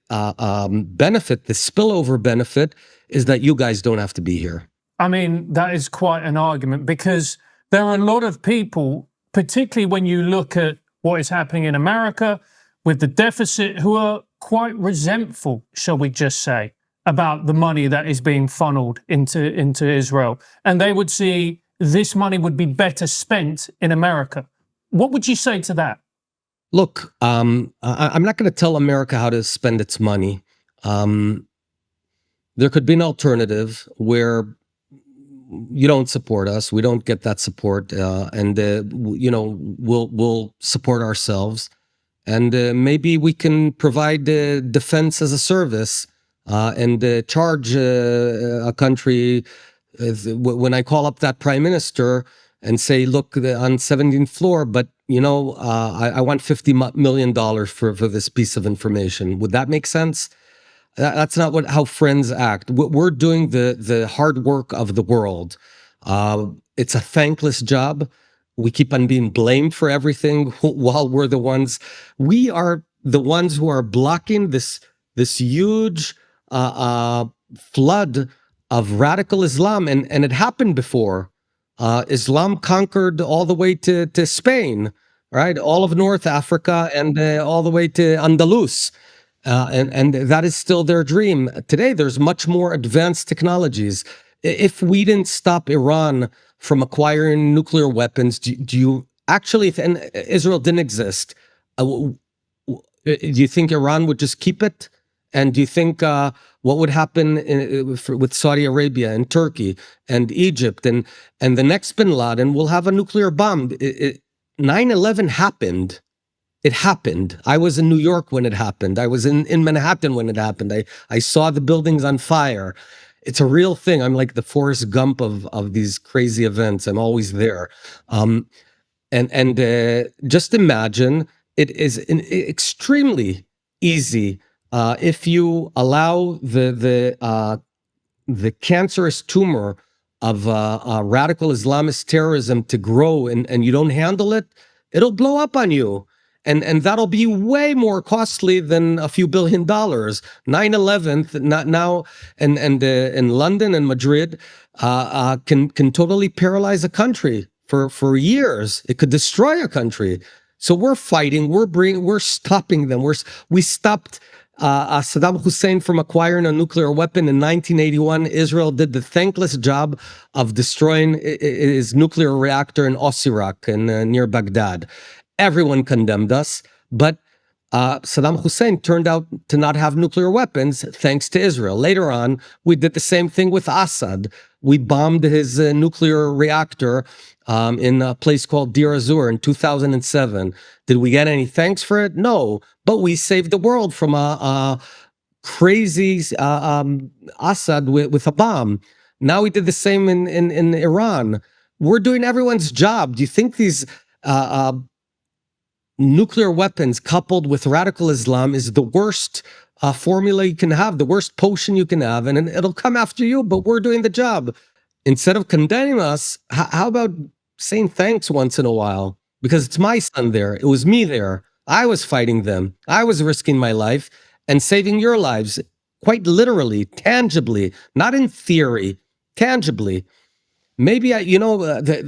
benefit, the spillover benefit, is that you guys don't have to be here. I mean, that is quite an argument, because there are a lot of people, particularly when you look at what is happening in America with the deficit, who are quite resentful, shall we just say, about the money that is being funneled into Israel. And they would see this money would be better spent in America. What would you say to that? Look, I'm not going to tell America how to spend its money. There could be an alternative where you don't support us. We don't get that support, and we'll support ourselves, and maybe we can provide defense as a service, and charge a country. When I call up that prime minister and say, "Look, on 17th floor, but I want $50 million for this piece of information," would that make sense? That's not how friends act. We're doing the hard work of the world. It's a thankless job. We keep on being blamed for everything while we are the ones who are blocking this huge flood of radical Islam. And it happened before. Islam conquered all the way to Spain, right? All of North Africa and all the way to Andalus. And that is still their dream. Today, there's much more advanced technologies. If we didn't stop Iran from acquiring nuclear weapons, do you actually, if Israel didn't exist, do you think Iran would just keep it? And do you think what would happen with Saudi Arabia and Turkey and Egypt and the next bin Laden will have a nuclear bomb? 9/11 happened. It happened. I was in New York when it happened. I was in Manhattan when it happened. I saw the buildings on fire. It's a real thing. I'm like the Forrest Gump of these crazy events. I'm always there. And just imagine, it is extremely easy if you allow the cancerous tumor of radical Islamist terrorism to grow and you don't handle it, it'll blow up on you. And that'll be way more costly than a few $1 billion. 9/11 not now, and in London and Madrid can totally paralyze a country for years. It could destroy a country. So we're fighting. We're stopping them. We stopped Saddam Hussein from acquiring a nuclear weapon in 1981. Israel did the thankless job of destroying his nuclear reactor in Osirak near Baghdad. Everyone condemned us, but Saddam Hussein turned out to not have nuclear weapons thanks to Israel. Later on, we did the same thing with Assad. We bombed his nuclear reactor in a place called Deir ez-Zor in 2007. Did we get any thanks for it? No, but we saved the world from a crazy Assad with a bomb. Now we did the same in Iran. We're doing everyone's job. Do you think these nuclear weapons coupled with radical Islam is the worst formula you can have, the worst potion you can have, and it'll come after you, but we're doing the job. Instead of condemning us, how about saying thanks once in a while? Because it's my son there. It was me there. I was fighting them. I was risking my life and saving your lives, quite literally, tangibly, not in theory, tangibly. Maybe,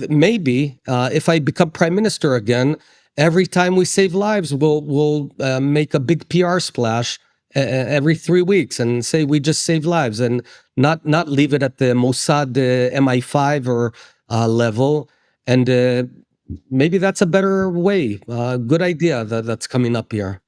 maybe if I become prime minister again, every time we save lives, we'll make a big PR splash every 3 weeks and say we just saved lives, and not leave it at the Mossad MI5 or level. And maybe that's a better way. Good idea that's coming up here.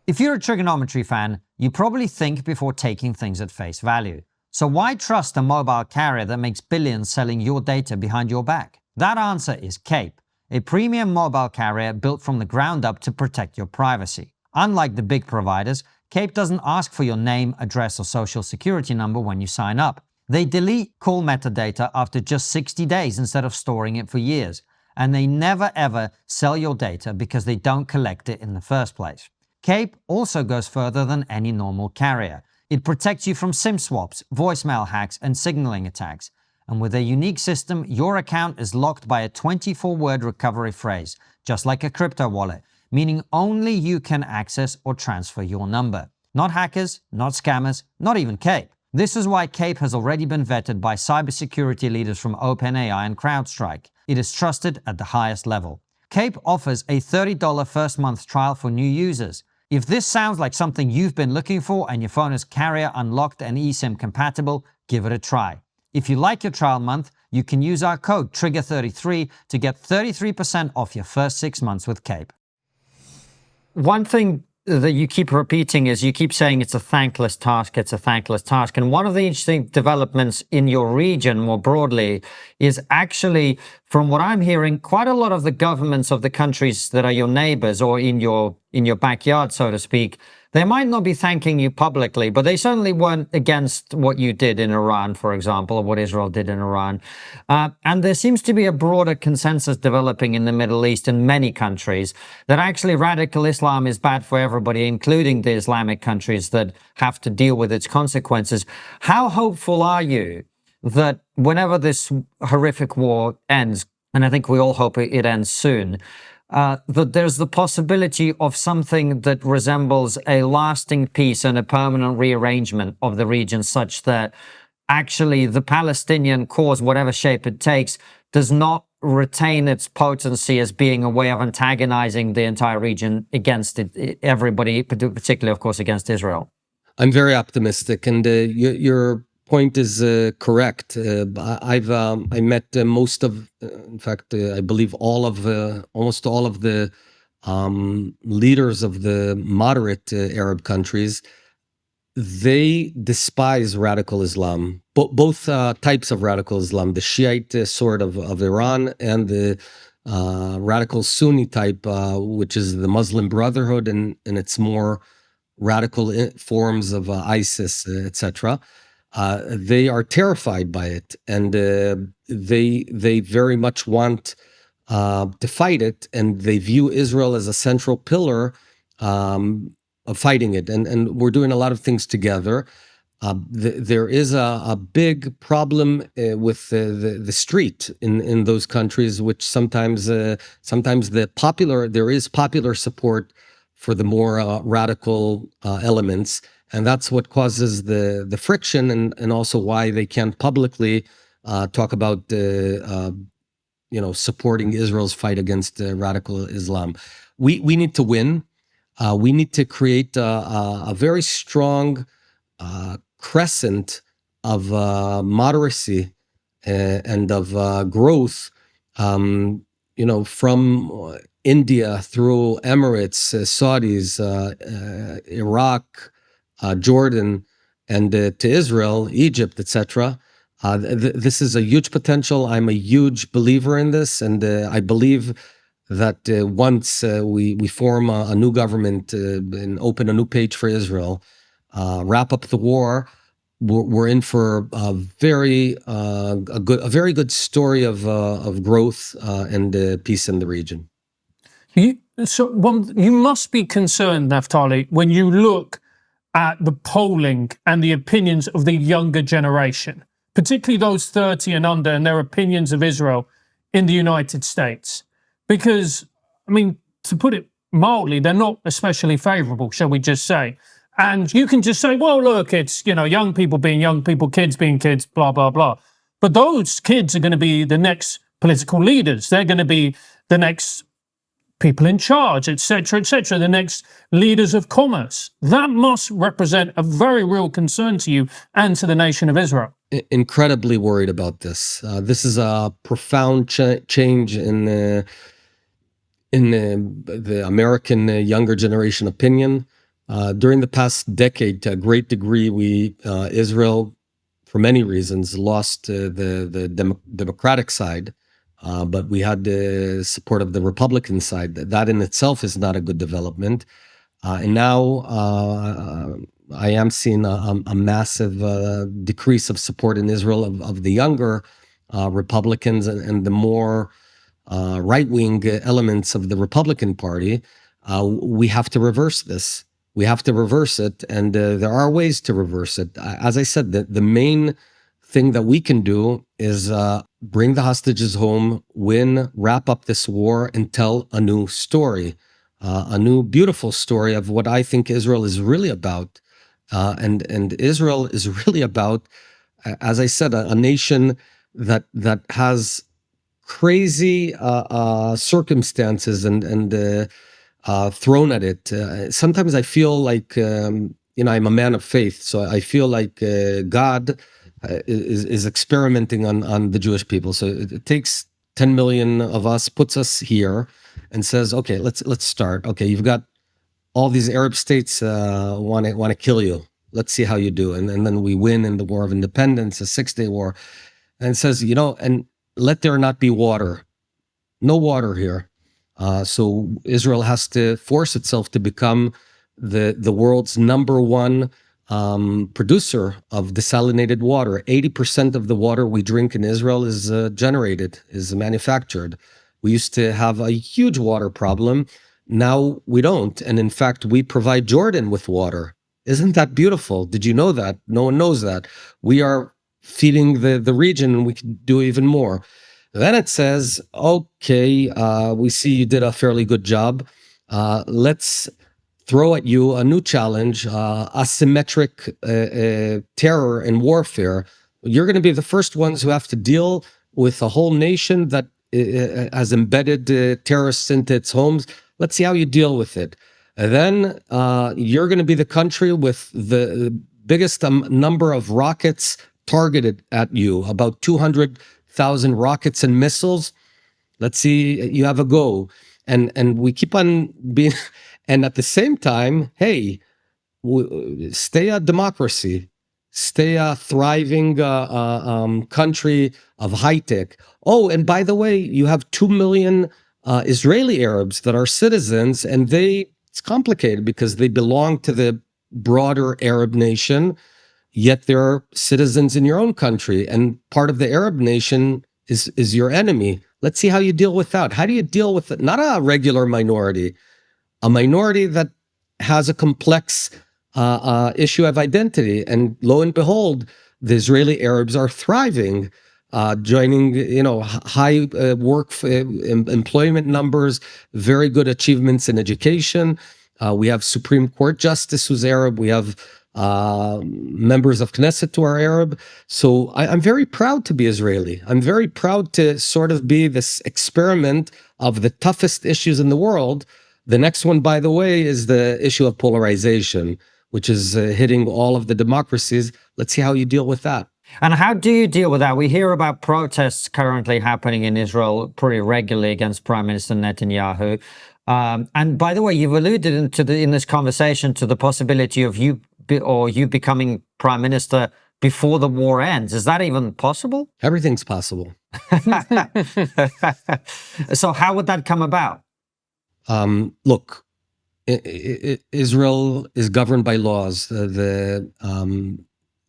If you're a TRIGGERnometry fan, you probably think before taking things at face value. So why trust a mobile carrier that makes billions selling your data behind your back? That answer is Cape, a premium mobile carrier built from the ground up to protect your privacy. Unlike the big providers, Cape doesn't ask for your name, address, or social security number when you sign up. They delete call metadata after just 60 days instead of storing it for years. And they never ever sell your data because they don't collect it in the first place. Cape also goes further than any normal carrier. It protects you from SIM swaps, voicemail hacks, and signaling attacks. And with a unique system, your account is locked by a 24-word recovery phrase, just like a crypto wallet, meaning only you can access or transfer your number. Not hackers, not scammers, not even Cape. This is why Cape has already been vetted by cybersecurity leaders from OpenAI and CrowdStrike. It is trusted at the highest level. Cape offers a $30 first month trial for new users. If this sounds like something you've been looking for and your phone is carrier unlocked and eSIM compatible, give it a try. If you like your trial month, you can use our code TRIGGER33 to get 33% off your first 6 months with Cape. One thing that you keep repeating is you keep saying it's a thankless task, it's a thankless task. And one of the interesting developments in your region more broadly is actually, from what I'm hearing, quite a lot of the governments of the countries that are your neighbors or in your backyard, so to speak, they might not be thanking you publicly, but they certainly weren't against what you did in Iran, for example, or what Israel did in Iran. And there seems to be a broader consensus developing in the Middle East in many countries that actually radical Islam is bad for everybody, including the Islamic countries that have to deal with its consequences. How hopeful are you that whenever this horrific war ends, and I think we all hope it ends soon, that there's the possibility of something that resembles a lasting peace and a permanent rearrangement of the region, such that actually the Palestinian cause, whatever shape it takes, does not retain its potency as being a way of antagonizing the entire region against everybody, particularly, of course, against Israel? I'm very optimistic, and your point is correct. I met most of, in fact, I believe almost all of the leaders of the moderate Arab countries. They despise radical Islam, both types of radical Islam, the Shiite sort of Iran and the radical Sunni type, which is the Muslim Brotherhood and its more radical forms of ISIS, etc. They are terrified by it, and they very much want to fight it, and they view Israel as a central pillar of fighting it. And we're doing a lot of things together. There is a big problem with the street in those countries, which sometimes there is popular support for the more radical elements. And that's what causes the friction, and also why they can't publicly talk about supporting Israel's fight against radical Islam. We need to win. We need to create a very strong crescent of moderacy and of growth. From India through Emirates, Saudis, Iraq, Jordan, and to Israel, Egypt, etc. This is a huge potential. I'm a huge believer in this, and I believe that once we form a new government and open a new page for Israel, wrap up the war, we're in for a very good story of growth and peace in the region. You must be concerned, Naftali, when you look at the polling and the opinions of the younger generation, particularly those 30 and under, and their opinions of Israel in the United States. Because, I mean, to put it mildly, they're not especially favorable, shall we just say. And you can just say, well, look, it's, young people being young people, kids being kids, blah, blah, blah. But those kids are going to be the next political leaders. They're going to be the next people in charge, etc., the next leaders of commerce. That must represent a very real concern to you and to the nation of Israel. Incredibly worried about this. This is a profound change in the American younger generation opinion. During the past decade, to a great degree, Israel, for many reasons, lost the democratic side. But we had the support of the Republican side. That in itself is not a good development. And now I am seeing a massive decrease of support in Israel of the younger Republicans and the more right-wing elements of the Republican Party. We have to reverse this. We have to reverse it, and there are ways to reverse it. As I said, the main thing that we can do is bring the hostages home, win, wrap up this war, and tell a new story, a new beautiful story of what I think Israel is really about. And Israel is really about, as I said, a nation that has crazy circumstances and thrown at it. Sometimes I feel like I'm a man of faith, so I feel like God is experimenting on the Jewish people. So it takes 10 million of us, puts us here, and says, okay, let's start. Okay, you've got all these Arab states want to kill you. Let's see how you do. And then we win in the War of Independence, a 6-day war, and it says, and let there not be water. No water here. So Israel has to force itself to become the world's number one producer of desalinated water. 80% of the water we drink in Israel is is manufactured. We used to have a huge water problem. Now we don't. And in fact, we provide Jordan with water. Isn't that beautiful? Did you know that? No one knows that. We are feeding the region, and we can do even more. Then it says, okay, we see you did a fairly good job. Let's throw at you a new challenge, asymmetric terror and warfare. You're going to be the first ones who have to deal with a whole nation that has embedded terrorists into its homes. Let's see how you deal with it. And then you're going to be the country with the biggest number of rockets targeted at you, about 200,000 rockets and missiles. Let's see, you have a go. And we keep on being, and at the same time, hey, stay a democracy, stay a thriving country of high tech. Oh, and by the way, you have 2 million Israeli Arabs that are citizens, and it's complicated because they belong to the broader Arab nation, yet there are citizens in your own country, and part of the Arab nation is your enemy. Let's see how you deal with that. How do you deal with it? Not a regular minority, a minority that has a complex issue of identity. And lo and behold, the Israeli Arabs are thriving, joining, high employment numbers, very good achievements in education. We have Supreme Court justice who's Arab. We have members of Knesset who are Arab. So I'm very proud to be Israeli. I'm very proud to sort of be this experiment of the toughest issues in the world. The next one, by the way, is the issue of polarization, which is hitting all of the democracies. Let's see how you deal with that. And how do you deal with that? We hear about protests currently happening in Israel pretty regularly against Prime Minister Netanyahu. And by the way, you've alluded in this conversation to the possibility of you becoming Prime Minister before the war ends. Is that even possible? Everything's possible. So how would that come about? Look, Israel is governed by laws.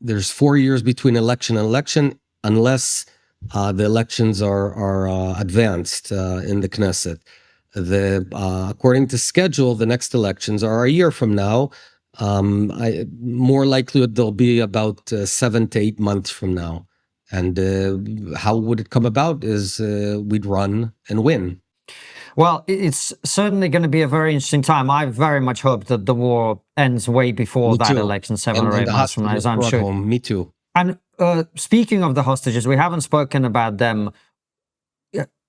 There's 4 years between election and election, unless the elections are advanced in the Knesset. According to schedule, the next elections are a year from now. More likely they'll be about 7 to 8 months from now. And how would it come about is we'd run and win. Well, it's certainly going to be a very interesting time. I very much hope that the war ends way before that election, 7 or 8 months from now, as I'm sure. Me too. And speaking of the hostages, we haven't spoken about them.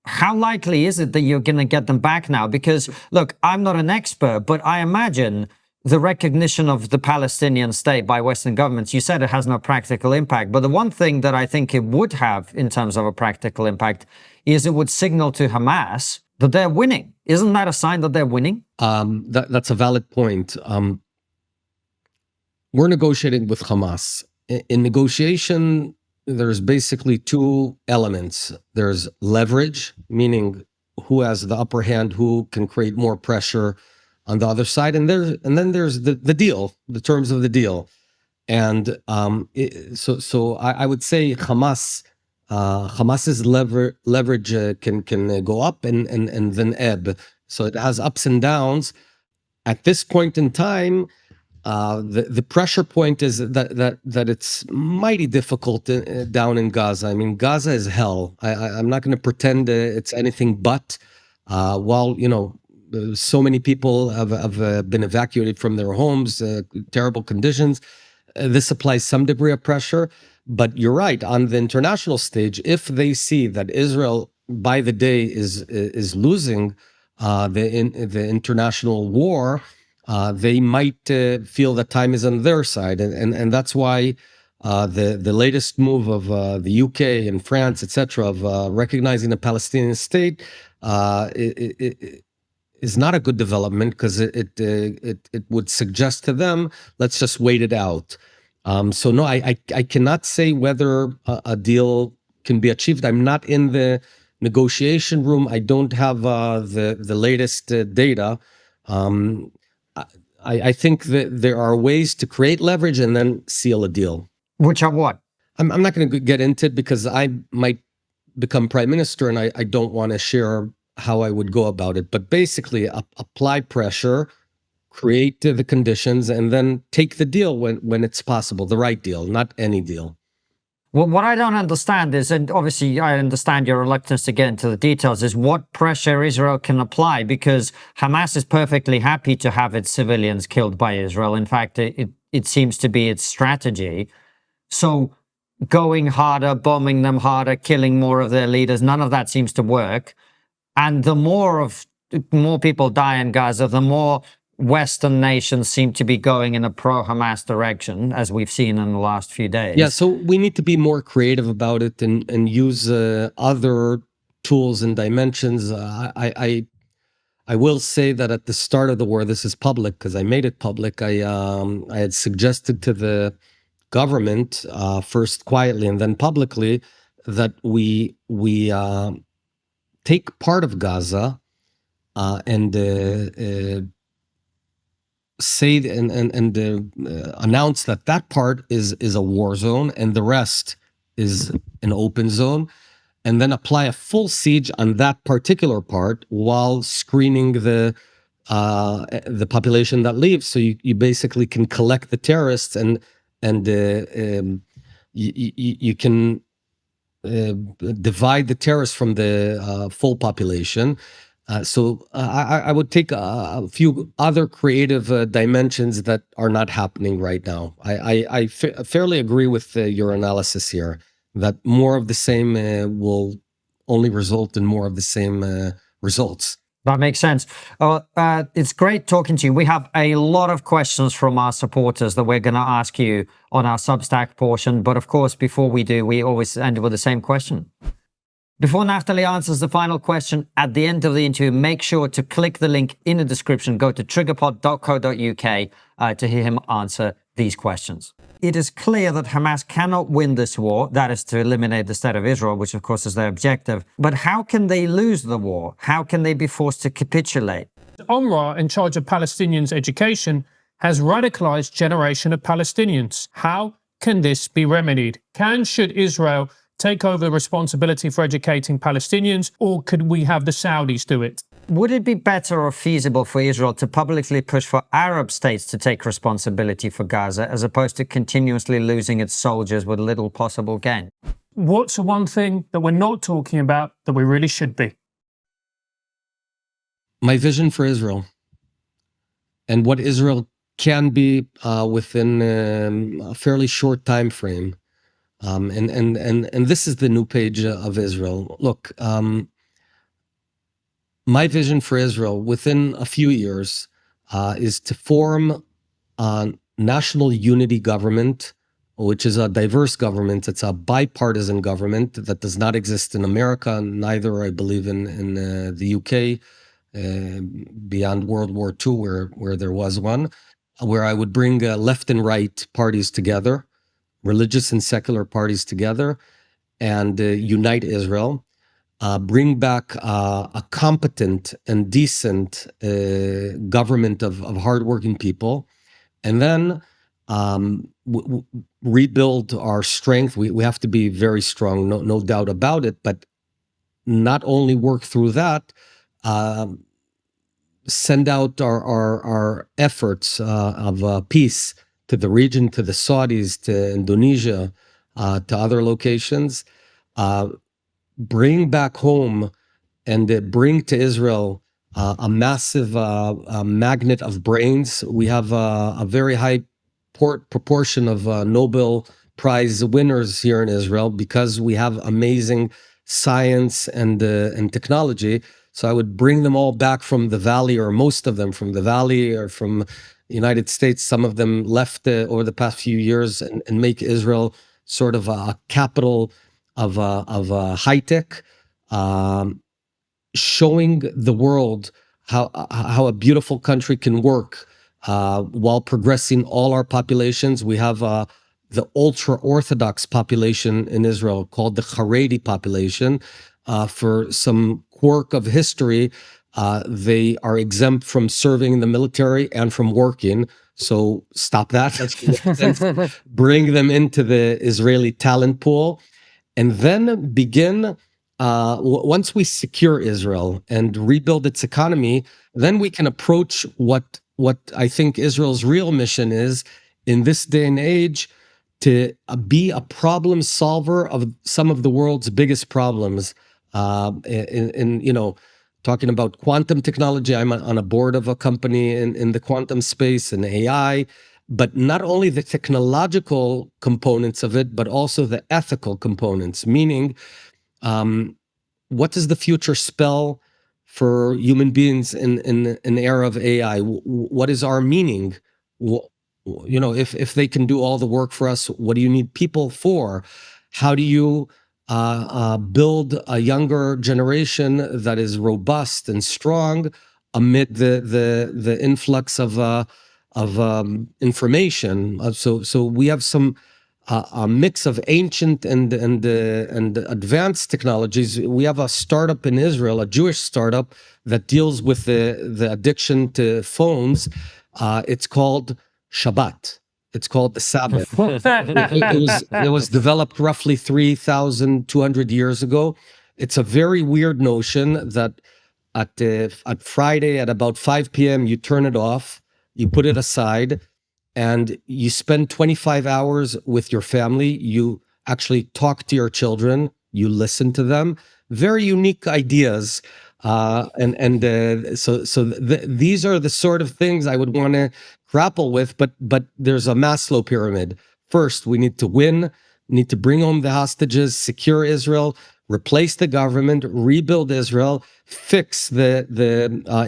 How likely is it that you're going to get them back now? Because, look, I'm not an expert, but I imagine the recognition of the Palestinian state by Western governments, you said it has no practical impact. But the one thing that I think it would have in terms of a practical impact is it would signal to Hamas that they're winning. Isn't that a sign that they're winning? That's a valid point. We're negotiating with Hamas. In negotiation, there's basically 2 elements. There's leverage, meaning who has the upper hand, who can create more pressure on the other side, and then there's the deal, the terms of the deal. And so I would say Hamas's leverage can go up and then ebb. So it has ups and downs. At this point in time, the pressure point is that it's mighty difficult down in Gaza. I mean, Gaza is hell. I'm not going to pretend it's anything but. While so many people have been evacuated from their homes, terrible conditions. This applies some degree of pressure, but you're right. On the international stage, if they see that Israel by the day is losing the international war, they might feel that time is on their side, and that's why the latest move of the UK and France, etc., of recognizing the Palestinian state is not a good development, because it would suggest to them, let's just wait it out. So no, I cannot say whether a deal can be achieved. I'm not in the negotiation room. I don't have the latest data. I think that there are ways to create leverage and then seal a deal. Which are what? I'm not going to get into it, because I might become prime minister, and I don't want to share how I would go about it. But basically, apply pressure, create the conditions, and then take the deal when it's possible, the right deal, not any deal. Well, what I don't understand is, and obviously I understand your reluctance to get into the details, is what pressure Israel can apply, because Hamas is perfectly happy to have its civilians killed by Israel. In fact, it seems to be its strategy. So going harder, bombing them harder, killing more of their leaders, none of that seems to work. And the more people die in Gaza, the more Western nations seem to be going in a pro-Hamas direction, as we've seen in the last few days. Yeah, so we need to be more creative about it and use other tools and dimensions. I will say that at the start of the war, this is public because I made it public. I had suggested to the government, first quietly and then publicly, that we take part of Gaza and say and announce that part is a war zone and the rest is an open zone, and then apply a full siege on that particular part while screening the population that leaves. So you basically can collect the terrorists and you can divide the terrorists from the full population. So I would take a few other creative dimensions that are not happening right now. I fairly agree with your analysis here, that more of the same will only result in more of the same results. That makes sense. It's great talking to you. We have a lot of questions from our supporters that we're going to ask you on our Substack portion. But of course, before we do, we always end with the same question. Before Naftali answers the final question at the end of the interview, make sure to click the link in the description. Go to triggerpod.co.uk to hear him answer these questions. It is clear that Hamas cannot win this war, that is to eliminate the state of Israel, which of course is their objective. But how can they lose the war? How can they be forced to capitulate? UNRWA, in charge of Palestinians' education, has radicalized generation of Palestinians. How can this be remedied? Should Israel take over the responsibility for educating Palestinians, or could we have the Saudis do it? Would it be better or feasible for Israel to publicly push for Arab states to take responsibility for Gaza, as opposed to continuously losing its soldiers with little possible gain? What's the one thing that we're not talking about that we really should be? My vision for Israel and what Israel can be within a fairly short time frame. And this is the new page of Israel. Look, my vision for Israel within a few years is to form a national unity government, which is a diverse government. It's a bipartisan government that does not exist in America, neither, I believe, in the UK, beyond World War II, where there was one, where I would bring left and right parties together, religious and secular parties together, and unite Israel. bring back a competent and decent government of hardworking people, and then rebuild our strength. We have to be very strong, no doubt about it, but not only work through that, send out our efforts of peace to the region, to the Saudis, to Indonesia, to other locations, bring back home and bring to Israel a massive magnet of brains. We have a very high proportion of Nobel Prize winners here in Israel because we have amazing science and technology. So I would bring them all back from the Valley, or most of them from the Valley or from the United States. Some of them left over the past few years, and make Israel sort of a capital of high tech, showing the world how a beautiful country can work while progressing all our populations. We have the ultra-Orthodox population in Israel called the Haredi population. For some quirk of history, they are exempt from serving in the military and from working. So stop that. Bring them into the Israeli talent pool, and then begin. Once we secure Israel and rebuild its economy, then we can approach what I think Israel's real mission is in this day and age, to be a problem solver of some of the world's biggest problems. Talking about quantum technology, I'm on a board of a company in the quantum space and AI, but not only the technological components of it, but also the ethical components, meaning what does the future spell for human beings in an era of AI? What is our meaning? If they can do all the work for us, what do you need people for? How do you build a younger generation that is robust and strong amid the influx of information? So we have a mix of ancient and advanced technologies. We have a startup in Israel, a Jewish startup that deals with the addiction to phones. It's called Shabbat. It's called the Sabbath. It was developed roughly 3,200 years ago. It's a very weird notion that at Friday at about 5 p.m. you turn it off, you put it aside, and you spend 25 hours with your family. You actually talk to your children. You listen to them. Very unique ideas. So these are the sort of things I would want to grapple with. But there's a Maslow pyramid. First, we need to win. We need to bring home the hostages, secure Israel, replace the government, rebuild Israel, fix the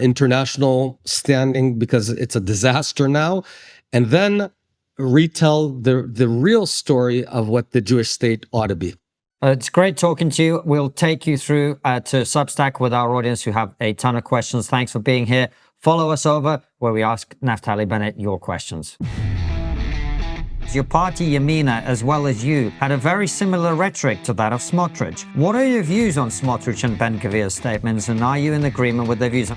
international standing because it's a disaster now, and then retell the real story of what the Jewish state ought to be. It's great talking to you. We'll take you through to Substack with our audience who have a ton of questions. Thanks for being here. Follow us over where we ask Naftali Bennett your questions. Your party, Yamina, as well as you, had a very similar rhetoric to that of Smotrich. What are your views on Smotrich and Ben-Gvir's statements, and are you in agreement with their views?